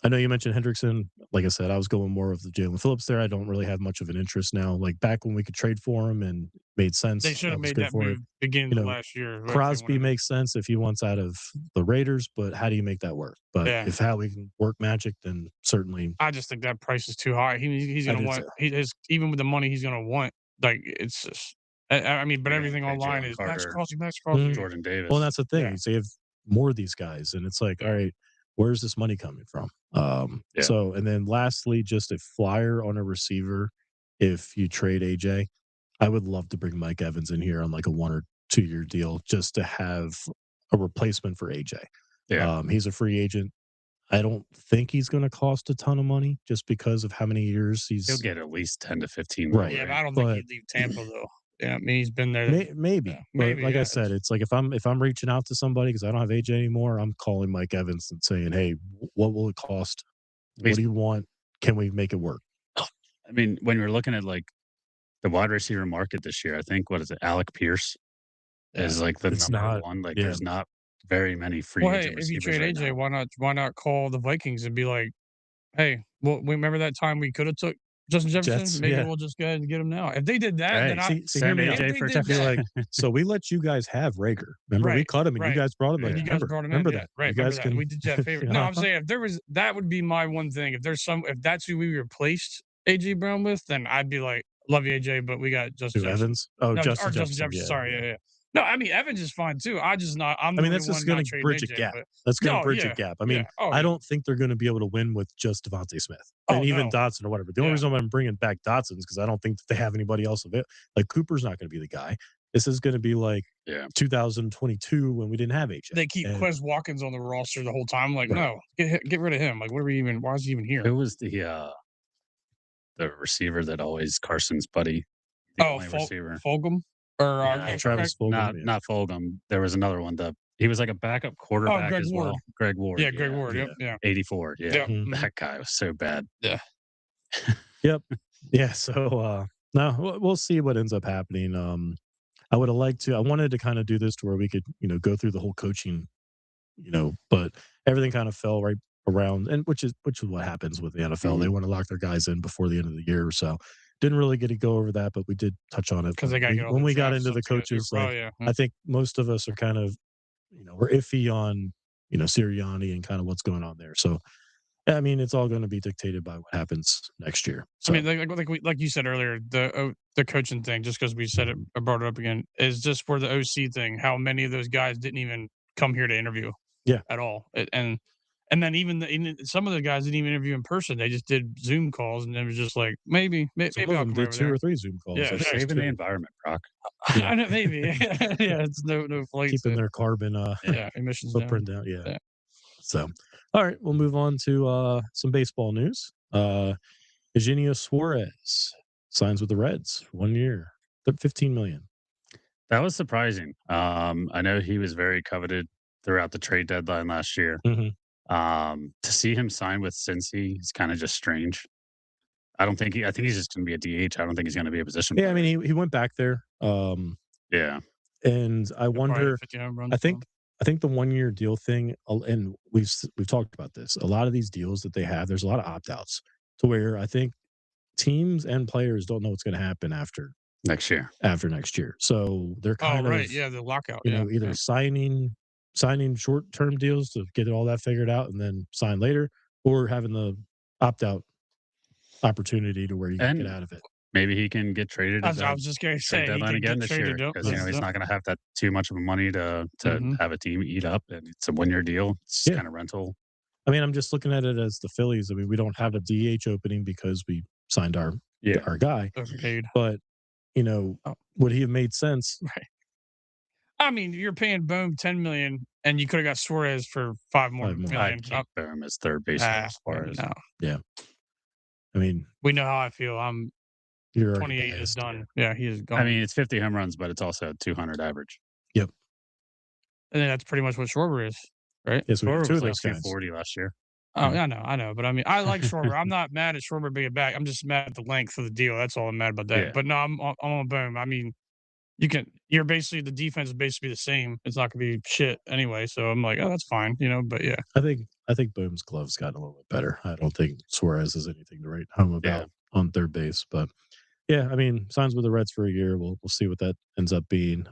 I know you mentioned Hendrickson. Like I said, I was going more of the Jalen Phillips there. I don't really have much of an interest now. Like, back when we could trade for him and made they sense, should I have was made good that for it. move beginning You of know, last year if they Crosby wanted him. makes sense if he wants out of the Raiders, but how do you make that work? But Yeah, if how we can work magic, then certainly I just think that price is too high. He's I gonna do want too. his even with the money he's gonna want. Like it's just. I mean, but You're gonna everything pay online Jalen is Max Carter, Crosby, Max Mhm. Crosby. Jordan Well, and Davis. that's the Yeah, thing. So you have more of these guys, and it's like, all yeah, right, where's this money coming from? Yeah, So, and then lastly, just a flyer on a receiver. If you trade AJ, I would love to bring Mike Evans in here on like a 1 or 2 year deal just to have a replacement for AJ. yeah. He's a free agent. I don't think he's going to cost a ton of money just because of how many years He'll he's get at least 10 to 15 mil, right. yeah. But right? I don't think But he'd leave Tampa though. Yeah, I mean he's been there. Yeah, maybe, but maybe. like I Yeah, said, it's like if I'm reaching out to somebody because I don't have AJ anymore, I'm calling Mike Evans and saying, "Hey, what will it cost? What He's do you want? Can we make it work?" I mean, when you're looking at, like, the wide receiver market this year, I think, what is it, Alec Pierce yeah. is, like, the It's number not, one. Like, yeah, there's not very many free Well, hey, agent if you receivers trade right AJ, now. why not call the Vikings and be like, hey, well, we remember that time we could have took Justin Jefferson? Jets, Maybe yeah. we'll just go ahead and get him now. If they did that, then Hey, See, hear send me if out. AJ they for did Be that, Jefferson. like, so we let you guys have Rager. Remember, we right, cut him and you right. guys brought him And in. you guys Remember, brought him in, remember yeah, that. right. You Remember guys that we can, did that favor. No, I'm uh-huh. saying if there was that would be my one thing. If that's who we replaced AJ Brown with, then I'd be like, love you AJ, but we got Justin To Jefferson. Evans. Oh, No, or Justin Justin Jefferson. Jefferson. Yeah, Sorry, yeah. yeah, yeah. No, I mean Evans is fine too. I'm I the mean, only that's one just going not to trading bridge a AJ. gap. But That's going to no, bridge a yeah, gap. I yeah. mean, Oh I yeah. don't think they're going to be able to win with just Devontae Smith Oh and even no. Dotson or whatever. The only Yeah. reason why I'm bringing back Dotson is because I don't think that they have anybody else available. Like Cooper's not going to be the guy. This is going to be like Yeah. 2022 when we didn't have AJ. They keep And Quez Watkins on the roster the whole time. Like, Right. no, get rid of him. Like, what are we even? Why is he even here? Who was the receiver that always Carson's buddy? The Oh, only receiver. Fulgham or Yeah, Travis Fulgham, not Fulgham. There was another one. He was like a backup quarterback Greg as Ward. well. Greg Ward. Yeah, Greg Ward. yeah. Yep. Yeah. 84. Yeah. Yep. Mhm. That guy was so bad. Yeah. Yep. Yeah. So no, we'll see what ends up happening. I would have liked to. I wanted to kind of do this to where we could, go through the whole coaching, but everything kind of fell right around, and which is what happens with the NFL. Mhm. They want to lock their guys in before the end of the year, so didn't really get to go over that, but we did touch on it Because they got to get all when the we got draft into the stuff together. coaches. Oh Like yeah. I think most of us are kind of, we're iffy on Sirianni and kind of what's going on there. So I mean, it's all going to be dictated by what happens next year. So I mean, like you said earlier, the coaching thing. Just because we said it, I brought it up again, is just for the OC thing. How many of those guys didn't even come here to interview? Yeah. At all. And then even some of the guys didn't even interview in person. They just did Zoom calls, and it was just like maybe some I'll of come them did over 2 there. or 3 Zoom calls. Yeah, I right. think, Saving the too. environment, Brock. I know, maybe. Yeah, it's no flights. Keeping their carbon Yeah, emissions down. footprint down. Yeah. Yeah. So, all right, we'll move on to some baseball news. Eugenio Suarez signs with the Reds 1 year, $15 million. That was surprising. I know he was very coveted throughout the trade deadline last year. Mhm. To see him sign with Cincy is kind of just strange. I think he's just going to be a DH. I don't think he's going to be a position Yeah, I player. mean, he went back there, Yeah. and I He'll probably hit wonder. 50 home runs I for him. think the 1 year deal thing, and we've talked about this. A lot of these deals that they have, there's a lot of opt outs to where I think teams and players don't know what's going to happen after Next year. next year. So they're Oh, kind right. of, Yeah, the lockout. either Yeah. signing short term deals to get all that figured out and then sign later, or having the opt out opportunity to where you can get And out of it. maybe he can get traded I at was that just going to trade say he deadline could again get this year traded. Yep. because he's not going to have that too much of money to Mhm. have a team eat up, and it's a 1 year deal. It's Yeah. kind of rental. I mean, I'm just looking at it as the Phillies. I mean, we don't have a DH opening because we signed our guy, Overpaid. but would he have made sense? Right. I mean, you're paying Bohm $10 million, and you could have got Suarez for $5 more $5 more. million. I'd keep him as third base as far as No. Yeah. I mean, We know how I feel. I'm you're already 28 is biased, done. Yeah, he is gone. I mean, it's 50 home runs, but it's also 200 average. Yep. And then that's pretty much what Schwarber is, right? Yes, we have Schwarber two was of like those guys. 240 last year. Oh, yeah, I know. But I mean, I like Schwarber. I'm not mad at Schwarber being back. I'm just mad at the length of the deal. That's all I'm mad about that. Yeah. But no, I'm on Boom. I mean, you're basically the defense is basically the same. It's not gonna be shit anyway. So I'm like, oh, that's fine, but yeah. I think Boom's gloves got a little bit better. I don't think Suarez has anything to write home about on third base, but yeah, I mean, signs with the Reds for a year. We'll see what that ends up being.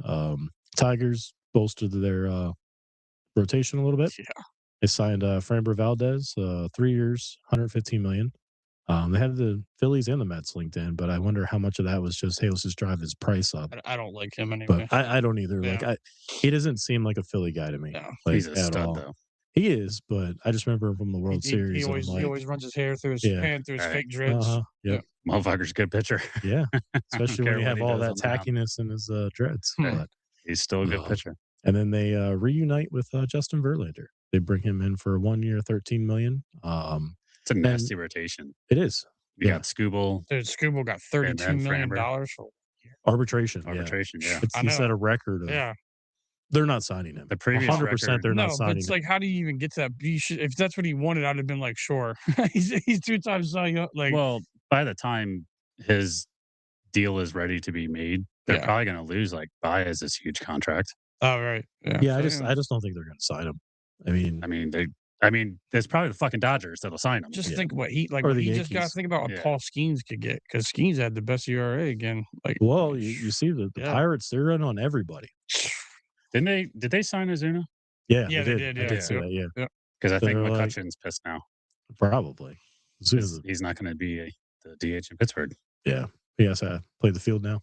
Tigers bolstered their rotation a little bit. Yeah. They signed Framber Valdez, 3 years, $115 million. They had the Phillies and the Mets linked in, but I wonder how much of that was just, hey, let's just drive his price up. I don't like him anyway. But I don't either. Yeah. Like he doesn't seem like a Philly guy to me. No. Like, He's a at stud, all. though. He is, but I just remember him from the World Series. He always runs his hair through his hand through his Right. fake dreads. Yep. Motherfucker's a good pitcher. Yeah. Especially care when you what have he all does that on the mound. tackiness in his dreads. Hmm. But, He's still a good pitcher. and then they reunite with Justin Verlander. They bring him in for 1 year, $13 million. It's a nasty rotation. It is. You got Scooble. Dude, Scooble got $32 million for Arbitration. Arbitration, yeah. He set a record of. They're not signing him. The previous 100% record, they're not but signing it's him. like, how do you even get to that? If that's what he wanted, I'd have been like, sure. he's 2 times Cy Young. Like, well, by the time his deal is ready to be made, they're probably going to lose like Baez this huge contract. oh right, Yeah, I just don't think they're going to sign him. I mean, there's probably the fucking Dodgers that'll sign him. just think what he Or the he just got to Yankees. think about what Paul Skeens could get, because Skeens had the best ERA again. Like, Well, you see the Pirates, they're in on everybody. Did they sign Ozuna? Yeah, Yeah, they they did. did, I did yeah. see that. Yeah, Because I think they're like- McCutcheon's pissed now. probably. He's not going to be the DH in Pittsburgh. Yeah, he has to play the field now.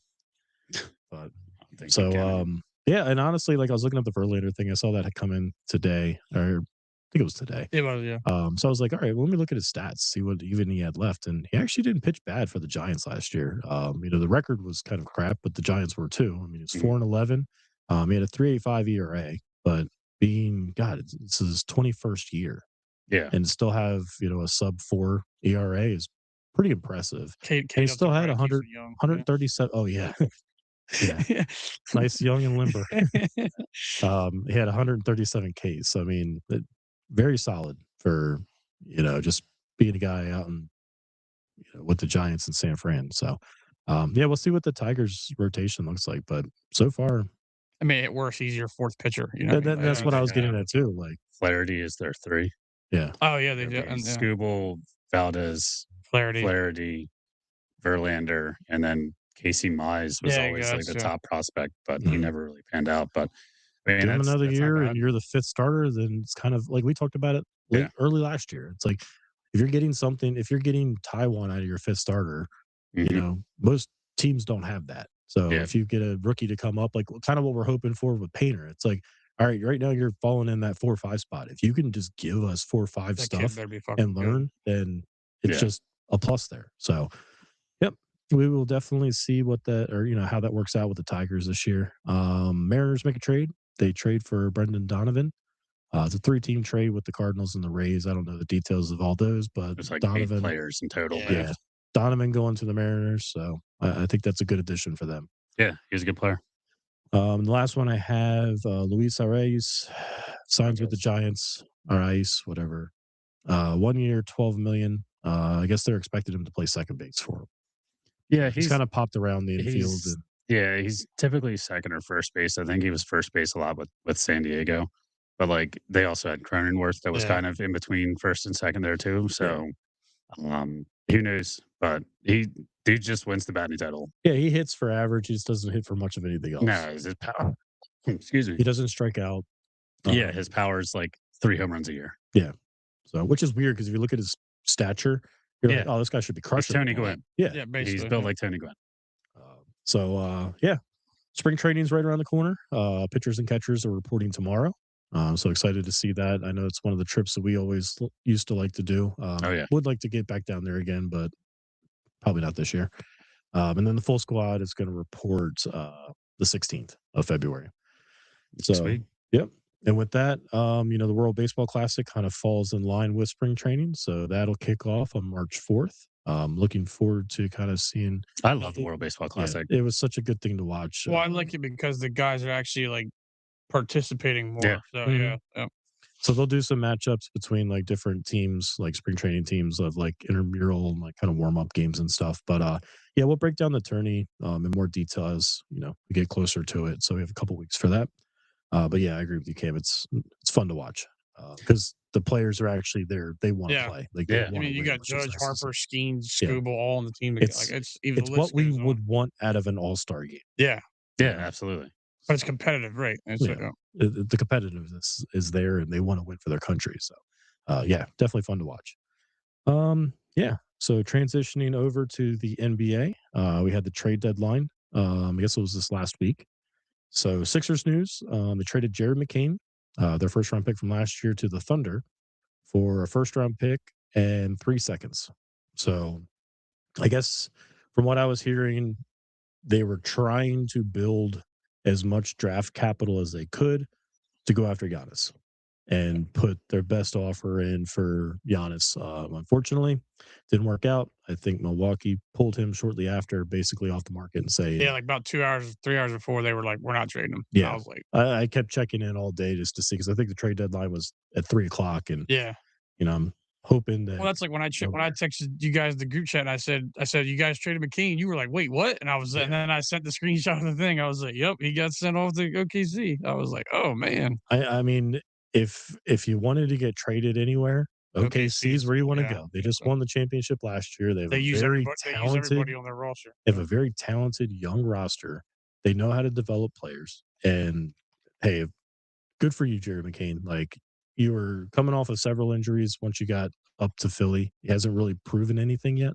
But I don't think he can. Yeah, and honestly, like, I was looking at the Verlander thing, I saw that had come in today, or I think it was today. It was, yeah. So I was like, "All right, well, let me look at his stats, see what even he had left," and he actually didn't pitch bad for the Giants last year. The record was kind of crap, but the Giants were too. I mean, it's Mhm. 4-11. He had a 3.85 ERA, but it's his 21st year Yeah. and still have, a sub 4 ERA is pretty impressive. And he K'd up still the had right, 100 decent young, yeah. 137. Oh, yeah. Yeah. Yeah. Nice, young, and limber. He had 137 Ks. So, I mean, very solid for, just being a guy out in, with the Giants and San Fran. So, yeah, we'll see what the Tigers rotation looks like. But so far, I mean, at worst, he's your 4th pitcher, you know what I mean? that's Like, what I was yeah. getting at too. Like, Flaherty is their 3. yeah, Oh, yeah, they It'll do, be and yeah, Skubal, Valdez, Flaherty. Flaherty, Verlander, and then Casey Mize was Yeah, I always like guess, the yeah. top prospect, but he mhm. never really panned out. But I mean, Give him another that's not year bad. and you're the fifth starter, then it's kind of like we talked about it Yeah. early last year. It's like if you're getting Taiwan out of your fifth starter, Hmm. most teams don't have that. So Yeah. if you get a rookie to come up, like kind of what we're hoping for with Painter, it's like, all right, right now you're falling in that 4 or 5 spot. If you can just give us 4 or 5 That kid stuff better be and fucking good. learn, then it's Yeah. just a plus there. So, yep, we will definitely see how that works out with the Tigers this year. Mariners make a trade. They trade for Brendan Donovan. It's a 3-team trade with the Cardinals and the Rays. I don't know the details of all those, but There's like 8 Donovan, players in total Yeah. yeah, moved. Donovan going to the Mariners. So I think that's a good addition for them. Yeah, he's a good player. The last one I have, Luis Arias I signs with the guess. Giants, or Ice, whatever. 1 year, 12 million. I guess they're expecting him to play second base for him. Yeah, He's kind of popped around the infield, he's and he's typically second or first base. I think he was first base a lot with San Diego, but like they also had Cronenworth that was Yeah. kind of in between first and second there too. yeah, So who knows? But he just wins the batting title. yeah, he hits for average. He just doesn't hit for much of anything else. No, is his power? Excuse me. He doesn't strike out. Yeah, his Um, power is like 3 home runs a year. yeah, so which is weird because if you look at his stature, you're like, Yeah, oh, this guy should be he's crushing the Tony ball. Gwynn. Yeah. Yeah, He's basically, built yeah. like Tony Gwynn. Yeah, spring training's right around the corner. Pitchers and catchers are reporting tomorrow. So excited to see that. I know it's one of the trips that we always used to like to do. Oh yeah, Would like to get back down there again, but probably not this year. And then the full squad is going to report the 16th of February. So, sweet. yep. And with that, the World Baseball Classic kind of falls in line with spring training. So that'll kick off on March 4th. Looking forward to kind of seeing. I love the it- World Baseball Yeah, Classic. it was such a good thing to watch. Well, I like it because the guys are actually, like, participating Yeah, more, so, Mhm. yeah. So they'll do some matchups between like different teams, like spring training teams of like intramural and like kind of warm up games and stuff. But yeah, we'll break down the tourney in more detail as we get closer to it. So we have a couple weeks for that. But yeah, I agree with you, Cam. It's fun to watch because the players are actually there. They want to Yeah. play. Like they Yeah. I want to mean, you win, got which is Judge, nice to see. Harper, Skeens, Yeah, Skubal all on the team together. Like, it's it's even the it's what list we goes on. would want out of an all star game. Yeah, You yeah, know, absolutely. but it's competitive, right? It's yeah, the competitiveness is there, and they want to win for their country. So, yeah, definitely fun to watch. Yeah. So transitioning over to the NBA, we had the trade deadline. I guess it was this last week. So Sixers news: they traded Jared McCain, their first round pick from last year, to the Thunder for a first round pick and 3 seconds. So I guess from what I was hearing, they were trying to build as much draft capital as they could to go after Giannis and put their best offer in for Giannis. Unfortunately, didn't work out. I think Milwaukee pulled him shortly after, basically off the market and yeah. saying, Like about 2 hours, 3 hours before, they were like, "We're not trading him." And I yeah. was like, I kept checking in all day just to see because I think the trade deadline was at 3 o'clock, and "Yeah." I'm hoping Well, that that's like when when I nowhere. texted you guys the group chat. And I said, "You guys traded McCain." You were like, "Wait, what?" And Yeah, and then I sent the screenshot of the thing. I was like, "Yep, he got sent off to OKC." I was like, "Oh man, I mean, if you wanted to get traded anywhere, OKC is OKC's where you want to yeah." go. They just won the championship last year. They have They a use very everybody. They use talented everybody on their roster. They have a very talented young roster. They know how to develop players. And hey, good for you, Jerry McCain. Like you were coming off of several injuries once you got up to Philly. He hasn't really proven anything yet,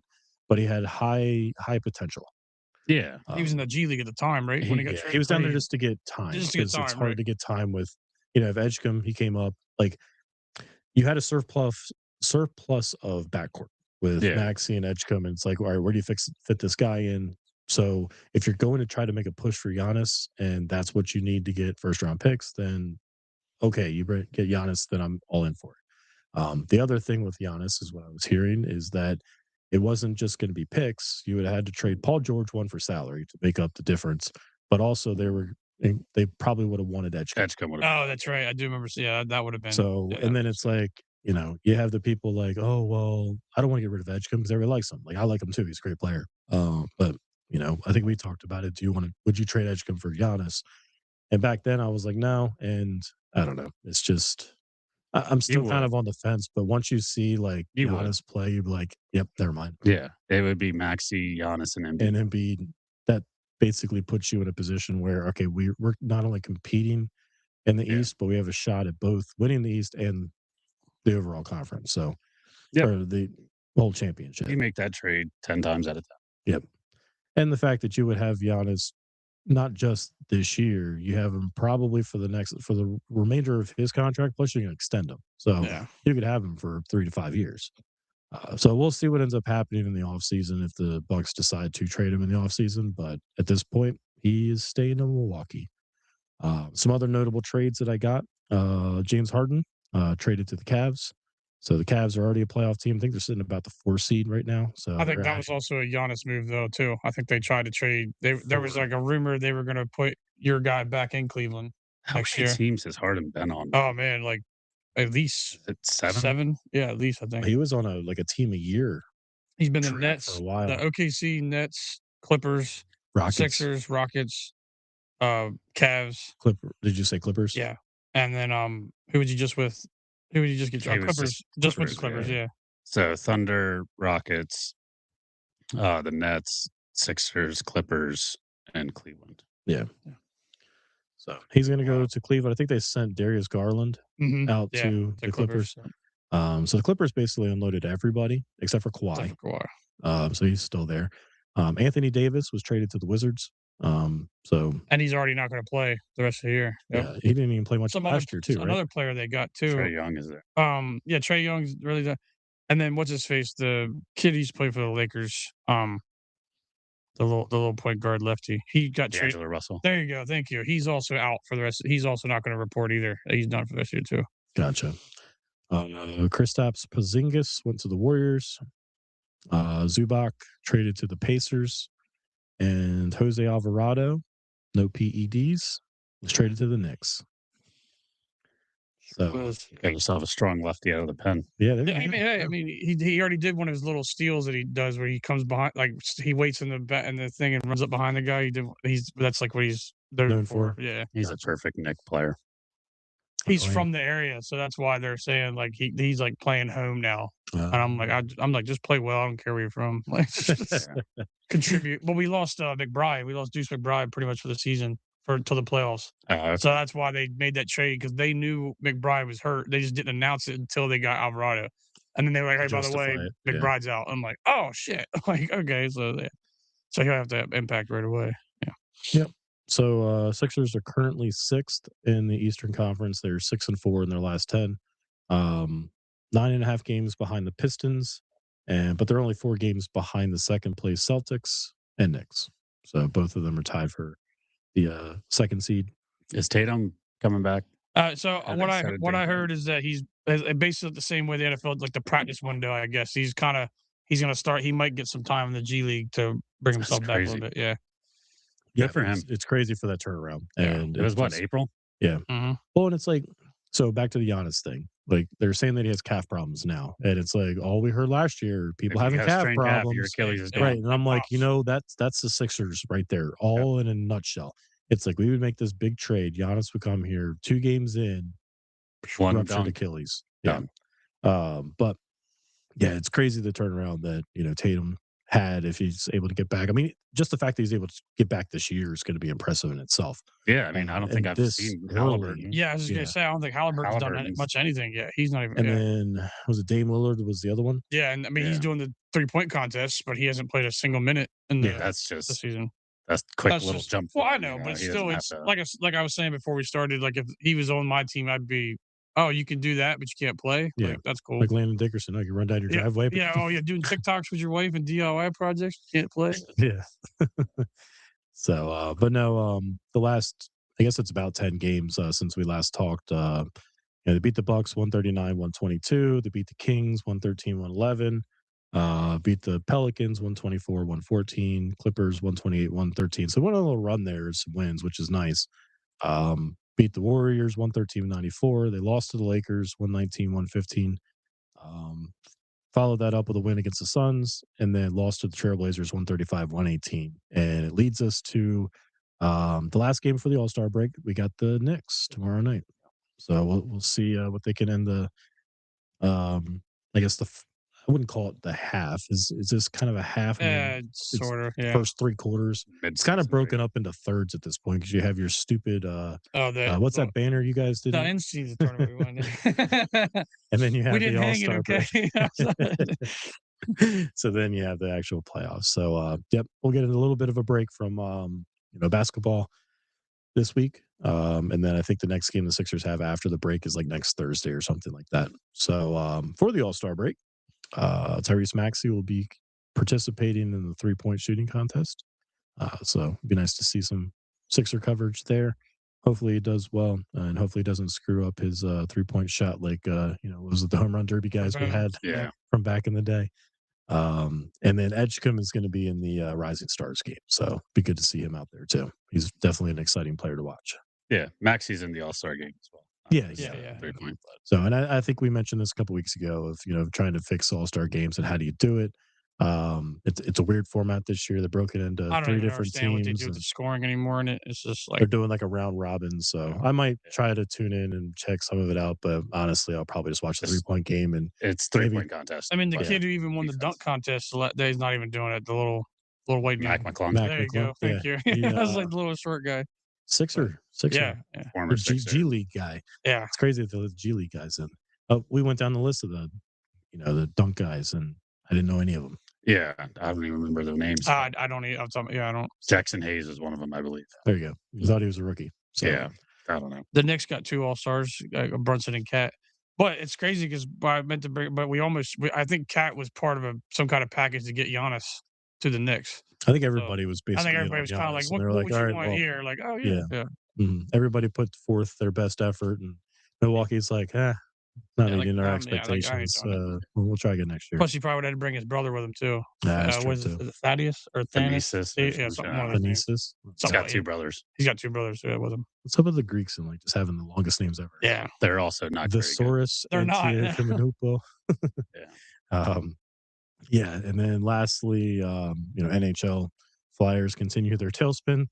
but he had high potential. Yeah. He was in the G League at the time, right? When he got He traded, was down there just to get time just to get because it's time, hard right? to get time with, if Edgecombe, he came up, like, you had a surplus of backcourt with Yeah. Maxey and Edgecombe, and it's like, all right, where do you fit this guy in? So if you're going to try to make a push for Giannis, and that's what you need to get first round picks, then okay, get Giannis, then I'm all in for it. The other thing with Giannis is what I was hearing is that it wasn't just going to be picks. You would have had to trade Paul George one for salary to make up the difference, but also they probably would have wanted Edgecombe. Edgecombe would have. Oh, that's right. I do remember. Yeah, that would have been. So, Yeah, and then it's like, you have the people like, oh, well, I don't want to get rid of Edgecombe because everybody likes him. Like, I like him too. He's a great player. But, I think we talked about it. Would you trade Edgecombe for Giannis? And back then I was like, no. And I don't know. It's just, I'm You still kind would. of on the fence. But once you see like You would. Giannis play, you'd be like, yep, never mind. Yeah. It would be Maxey, Giannis, and Embiid. And Embiid, that basically puts you in a position where, okay, we're not only competing in the Yeah. East, but we have a shot at both winning the East and the overall conference. So, Yep. or the whole championship. You make that trade 10 times out of 10. Yep. And the fact that you would have Giannis not just this year, you have him probably for the remainder of his contract, plus you can extend him. So yeah. you could have him for 3 to 5 years. So we'll see what ends up happening in the offseason if the Bucks decide to trade him in the offseason. But at this point, he is staying in Milwaukee. Some other notable trades that I got: James Harden traded to the Cavs. So the Cavs are already a playoff team. I think they're sitting about the 4 seed right now. So I think that was also a Giannis move, though, too. I think they tried to trade. There was like a rumor they were going to put your guy back in Cleveland How next many year. teams has Harden been on? Oh man, like at least Is it 7? 7. Yeah, at least I think he was on a team a year he's been the track Nets, for a while. the OKC, Nets, Clippers, Rockets, Sixers, Rockets, Cavs. Did you say Clippers? Yeah, and then who was you just with? Who would you just get? He was Clippers. just Just with the Clippers, Clippers. Yeah. So Thunder, Rockets, the Nets, Sixers, Clippers, and Cleveland. Yeah. So he's going to go to Cleveland. I think they sent Darius Garland out Yeah, to the Clippers. So the Clippers basically unloaded everybody except for Kawhi. So he's still there. Anthony Davis was traded to the Wizards. And he's already not going to play the rest of the year. Yep. Yeah, he didn't even play much last year too, right? Another player they got too. Trae Young is there. Yeah, Trae Young's really the, and then what's his face? The kid he's played for the Lakers. The little point guard lefty. He got traded. D'Angelo Russell. There you go. Thank you. He's also out for the rest. He's also not going to report either. He's done for the rest of the year too. Gotcha. Kristaps Porzingis went to the Warriors. Zubac traded to the Pacers, and Jose Alvarado, no PEDs, was traded to the Knicks. So got yourself a strong lefty out of the pen. Yeah, I mean, he already did one of his little steals that he does where he comes behind, like he waits in the thing and runs up behind the guy. That's like what he's known for. Yeah, he's a perfect Knick player. He's from the area, so that's why they're saying like he's like playing home now. And I'm like, just play well. I don't care where you're from. Like, just contribute. Well, we lost McBride. We lost Deuce McBride pretty much for the season till the playoffs. Okay. So that's why they made that trade because they knew McBride was hurt. They just didn't announce it until they got Alvarado, and then they were like, "Hey, by the way, McBride's out." I'm like, "Oh shit!" Like, okay, so he'll have to have impact right away. Yeah. Yep. So Sixers are currently 6th in the Eastern Conference. They're 6-4 in their last 10. 9.5 games behind the Pistons, but they're only 4 games behind the second place Celtics and Knicks. So both of them are tied for the second seed. Is Tatum coming back? So what I heard is that he's basically the same way the NFL, like the practice window. I guess he's going to start. He might get some time in the G League to bring himself back a little bit. Yeah. Good for him. It's crazy for that turnaround. Yeah. And it was April? Yeah. Mm-hmm. Well, and it's like, so back to the Giannis thing. Like they're saying that he has calf problems now, and it's like all we heard last year, people having calf problems, your Achilles is gone. right? And I'm like, that's the Sixers right there, all in a nutshell. It's like we would make this big trade. Giannis would come here 2 games in, ruptured Achilles. Yeah. But yeah, it's crazy the turnaround that Tatum had if he's able to get back. I mean, just the fact that he's able to get back this year is going to be impressive in itself. Yeah, I mean, I don't think I've seen Halliburton. Yeah, I was just going to say, I don't think Halliburton's done much anything yet. He's not even. And then was it Dame Lillard was the other one? Yeah, and I mean he's doing the 3-point contest, but he hasn't played a single minute in the that's just the season. a quick That's little just jump well, for I him. know, but He still, doesn't have it's to. like I was saying before we started. Like if he was on my team, I'd be, oh, you can do that, but you can't play. Yeah. Like that's cool. Like Landon Dickerson. I can run down your Yeah, driveway. But yeah. Oh, yeah, doing TikToks with your wife and DIY projects. You can't play. yeah. So, but no, the last, I guess it's about 10 games since we last talked. They beat the Bucks 139-122. They beat the Kings 113-111. Beat the Pelicans 124-114. Clippers 128-113. So went on a little run there, some wins, which is nice. Beat the Warriors 113-94. They lost to the Lakers 119-115. Followed that up with a win against the Suns, and then lost to the Trailblazers 135-118. And it leads us to the last game for the All-Star break. We got the Knicks tomorrow night. So we'll see what they can end the I guess I wouldn't call it the half. Is this kind of a half? I mean, it's Sort of. Yeah. first three quarters. It's kind of Mid-season, broken right? up into thirds at this point because you have your stupid Oh, what's that banner you guys did? the in season tournament we won. And then you We have the didn't hang it, All-Star okay? break. So then you have the actual playoffs. So yep, we'll get a little bit of a break from basketball this week. And then I think the next game the Sixers have after the break is like next Thursday or something like that. So for the All-Star break, Tyrese Maxey will be participating in the 3-point shooting contest. So it'd be nice to see some Sixer coverage there. Hopefully he does well, and hopefully he doesn't screw up his 3-point shot like was it the home run derby guys we had Yeah. from back in the day. And then Edgecombe is going to be in the Rising Stars game, so be good to see him out there too. He's definitely an exciting player to watch. Yeah. Maxey's in the All-Star game as well. Yeah, Yeah. 3-point. So, and I think we mentioned this a couple weeks ago of trying to fix All-Star games and how do you do it. It's a weird format this year. They broke it into I don't 3 even different understand what they teams. do with the scoring anymore, and it's just They're like doing like a round robin, so I might try to tune in and check some of it out. But honestly, I'll probably just watch the It's- 3-point game and It's maybe- 3-point contest. I mean, the but kid who even won the defense. dunk contest the day is not even doing it. The little white Mac dude. McClung, Mac There you McClung, go. Thank yeah. you. He, I was like the little short guy. Sixer, Yeah. former the Sixer. G League guy. Yeah. It's crazy that the G League guys in. Oh, we went down the list of the dunk guys, and I didn't know any of them. Yeah, I don't even remember their names. I don't need. I don't. Jackson Hayes is one of them, I believe. There you go. You thought he was a rookie. So. Yeah, I don't know. The Knicks got 2 All-Stars, Brunson and Cat. But it's crazy because I meant to bring, but I think Cat was part of some kind of package to get Giannis to the Knicks. I think everybody was I basically. think everybody was kind of like, Giannis, what, and they're what like, would all you right, want well, here? Like, oh, yeah. yeah. Everybody put forth their best effort, and Milwaukee's like, not Yeah, meeting like, our I ain't expectations. doing it. We'll try again next year. Plus, he probably would have to bring his brother with him, too. That's true, Was too. it Thaddeus or Thanis? Thenesis Yeah, or something something. like that. Thenesis. He's got 2 brothers. He's got 2 brothers with him. What's up with the Greeks and like just having the longest names ever? Yeah. They're also not very good. Thesaurus. They're not. Antiochus. Yeah. Yeah, and then lastly, NHL Flyers continue their tailspin.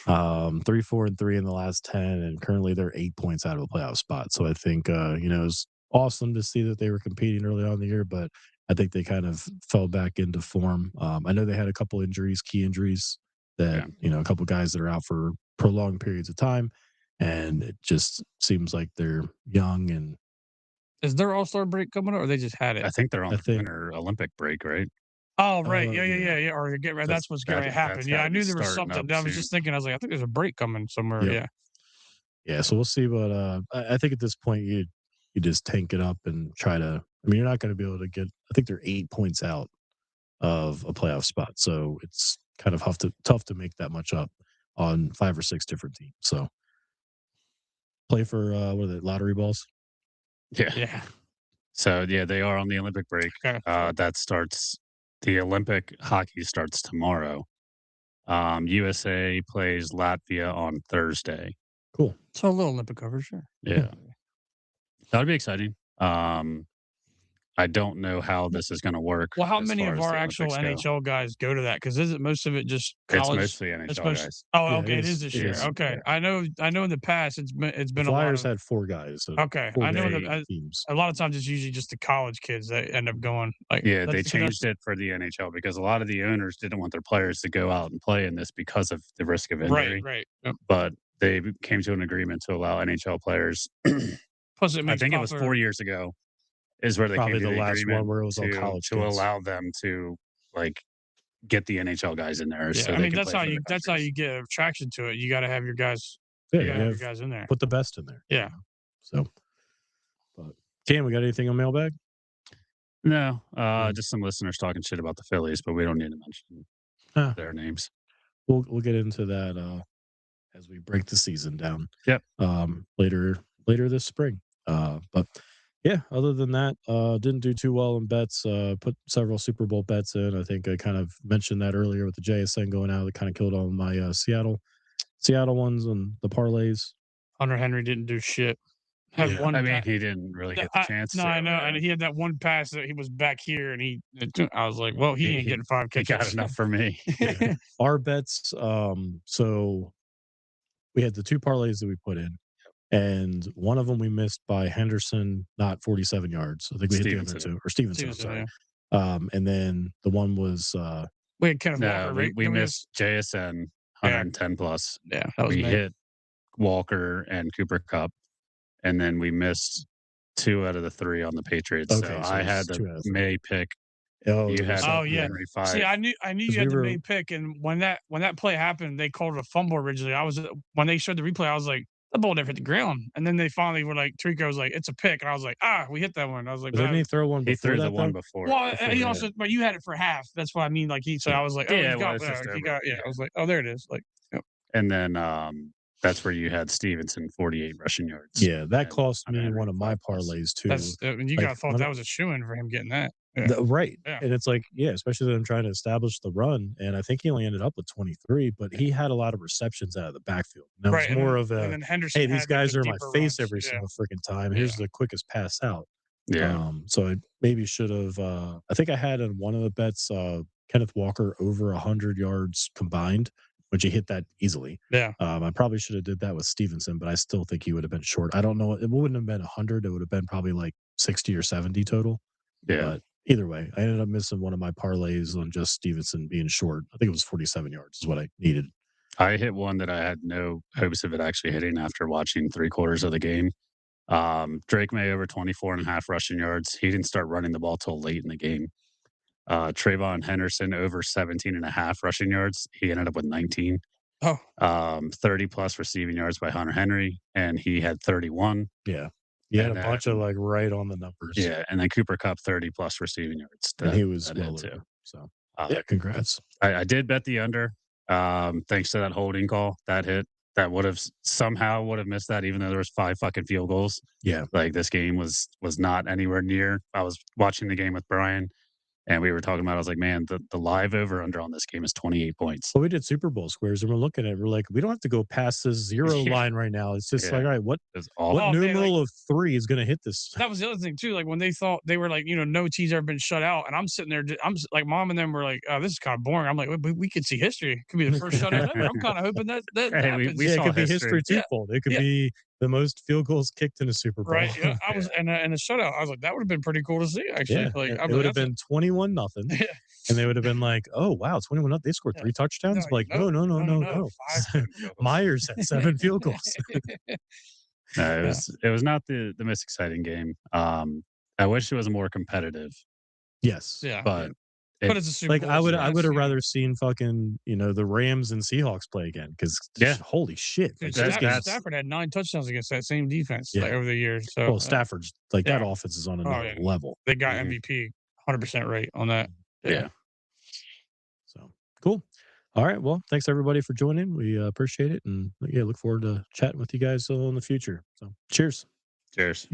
3-4-3 in the last 10, and currently they're 8 points out of a playoff spot. So I think it's awesome to see that they were competing early on in the year, but I think they kind of fell back into form. I know they had a couple injuries, key injuries that a couple guys that are out for prolonged periods of time, and it just seems like they're young. And Is their All-Star break coming up, or they just had it? I think they're on the Winter Olympic break, right? Oh, right. Yeah. Or get right. That's what's going to happen. that's Yeah, I gotta be knew there was starting something. up I was soon. just thinking. I was like, I think there's a break coming somewhere. Yep. Yeah. Yeah, so we'll see. But I think at this point, you just tank it up and try to. I mean, you're not going to be able to get. I think they're 8 points out of a playoff spot, so it's kind of tough to make that much up on 5 or 6 different teams. So play for what are they, lottery balls? Yeah. So they are on the Olympic break. Okay. That starts. The Olympic hockey starts tomorrow. USA plays Latvia on Thursday. Cool. So a little Olympic coverage, sure. Yeah, that'd be exciting. I don't know how this is going to work. Well, how as many far of as our the actual Olympics go. NHL guys go to that? Because isn't most of it just college? It's mostly NHL guys. Oh, Yeah, okay. it It is is. this It year. is. Okay. I know in the past it's been The a lot Flyers of. had 4 guys. So Okay. 4 I know different teams. a lot of times it's usually just the college kids that end up going. Like, Yeah, they changed it for the NHL because a lot of the owners didn't want their players to go out and play in this because of the risk of injury. Right. Yep. But they came to an agreement to allow NHL players. Plus, it I makes think it was 4 years ago is where they Probably came to the the last agreement one where it was all to college to kids. allow them to like get the NHL guys in there. Yeah, So I they mean can that's play how for their you countries. get attraction to it. You got to have your guys. Yeah, You got to have your guys in there. put the best in there. Yeah. So, but Cam, we got anything on mailbag? No, Mm. just some listeners talking shit about the Phillies, but we don't need to mention Ah, their names. we'll get into that as we break the season down. Yep. Later this spring. But yeah, other than that, didn't do too well in bets. Put several Super Bowl bets in. I think I kind of mentioned that earlier with the JSN going out. That kind of killed all my Seattle ones and the parlays. Hunter Henry didn't do shit. Had Yeah. one. I mean, he didn't really get the chance. No, to, I know, right? and he had that one pass that he was back here, and I was like, well, he ain't getting 5 He got catches. enough for me. Yeah. Our bets. So we had the two parlays that we put in, and one of them we missed by Henderson, not 47 yards. I think we hit the other Stevenson. two, or Stevenson. I'm Stevenson, sorry. yeah. And then the one was We had Kenneth No, Walker, right? we Didn't missed JSN Yeah. 110 plus. Yeah, that was We me. hit Walker and Cooper Cup, and then we missed 2 out of the 3 on the Patriots. Okay, So so I it's had 2 the out of 3. May pick. Oh, You had Oh, yeah. Henry 5. See, I knew 'Cause you had we the were- main pick, and when that play happened, they called it a fumble originally. I was when they showed the replay, I was like, "The ball never hit the ground." And then they finally were like, Trico was like, "It's a pick," and I was like, "Ah, we hit that one." I was like, But didn't he throw one He before threw that? the one though? before. well, before he that. also, but you had it for half. That's what I mean. Like so I was like, "Oh, Yeah, he's well, got, it's just he over. got." Yeah, I was like, "Oh, there it is." Like, And then that's where you had Stevenson 48 rushing yards. Yeah, that and cost me Henry one of my 5 plus. parlays too. that's you Like, gotta thought when that was a shoo-in for him getting that. Yeah. Right. Yeah. And it's like, yeah, especially that I'm trying to establish the run. And I think he only ended up with 23, but he had a lot of receptions out of the backfield. And that Right, was more and of a, then Henderson hey, these had, like, guys the are in my deeper face runs. every Yeah. single freaking time. Here's the quickest pass out. Yeah. So I maybe should have, I think I had in one of the bets, Kenneth Walker over 100 yards combined, which he hit that easily. Yeah. I probably should have did that with Stevenson, but I still think he would have been short. I don't know. It wouldn't have been 100. It would have been probably like 60 or 70 total. Yeah. But either way, I ended up missing one of my parlays on just Stevenson being short. I think it was 47 yards is what I needed. I hit one that I had no hopes of it actually hitting after watching 3/4 of the game. Drake May over 24.5 rushing yards. He didn't start running the ball till late in the game. Trayvon Henderson over 17.5 rushing yards. He ended up with 19. Oh. 30 plus receiving yards by Hunter Henry, and he had 31. Yeah. He had And a bunch of like right on the numbers. Yeah, and then Cooper Cup 30 plus receiving yards. And he was that well hit, over. So Uh, yeah, congrats. I did bet the under. Thanks to that holding call that hit. That would have somehow would have missed that, even though there was 5 fucking field goals. Yeah. Like this game was not anywhere near. I was watching the game with Brian, and we were talking about. I was like, man, the live over under on this game is 28 points. Well, we did Super Bowl squares, and we're looking at it. We're like, we don't have to go past this zero line right now. It's just like, all right, what numeral of 3 is going to hit this? That was the other thing too. Like when they thought they were like, no team's ever been shut out, and I'm sitting there, like, Mom and them were like, "Oh, this is kind of boring." I'm like, we could see history. It could be the first shutout ever. I'm kind of hoping that happens. we it saw could be history history. twofold. It could be the most field goals kicked in a Super Bowl. Right. Yeah, I was in a shutout. I was like, that would have been pretty cool to see. Actually, Yeah, like it would have been 21-0, and they would have been like, "Oh wow, 21-0! They scored 3 touchdowns." No, Like, no. 5 field goals. Myers had 7 field goals. No, it was not the most exciting game. I wish it was more competitive, Yes. Yeah. but But it's a Super Like Bowl. I would so have that's, rather seen fucking the Rams and Seahawks play again because holy shit, Dude, like, Stafford had 9 touchdowns against that same defense like, Yeah. over the years. So well, Stafford's like that yeah. offense is on Oh, another yeah. level. they got Mhm. MVP 100% right on that. yeah. So cool. All right. Well, thanks everybody for joining. We appreciate it, and look forward to chatting with you guys in the future. So cheers. Cheers.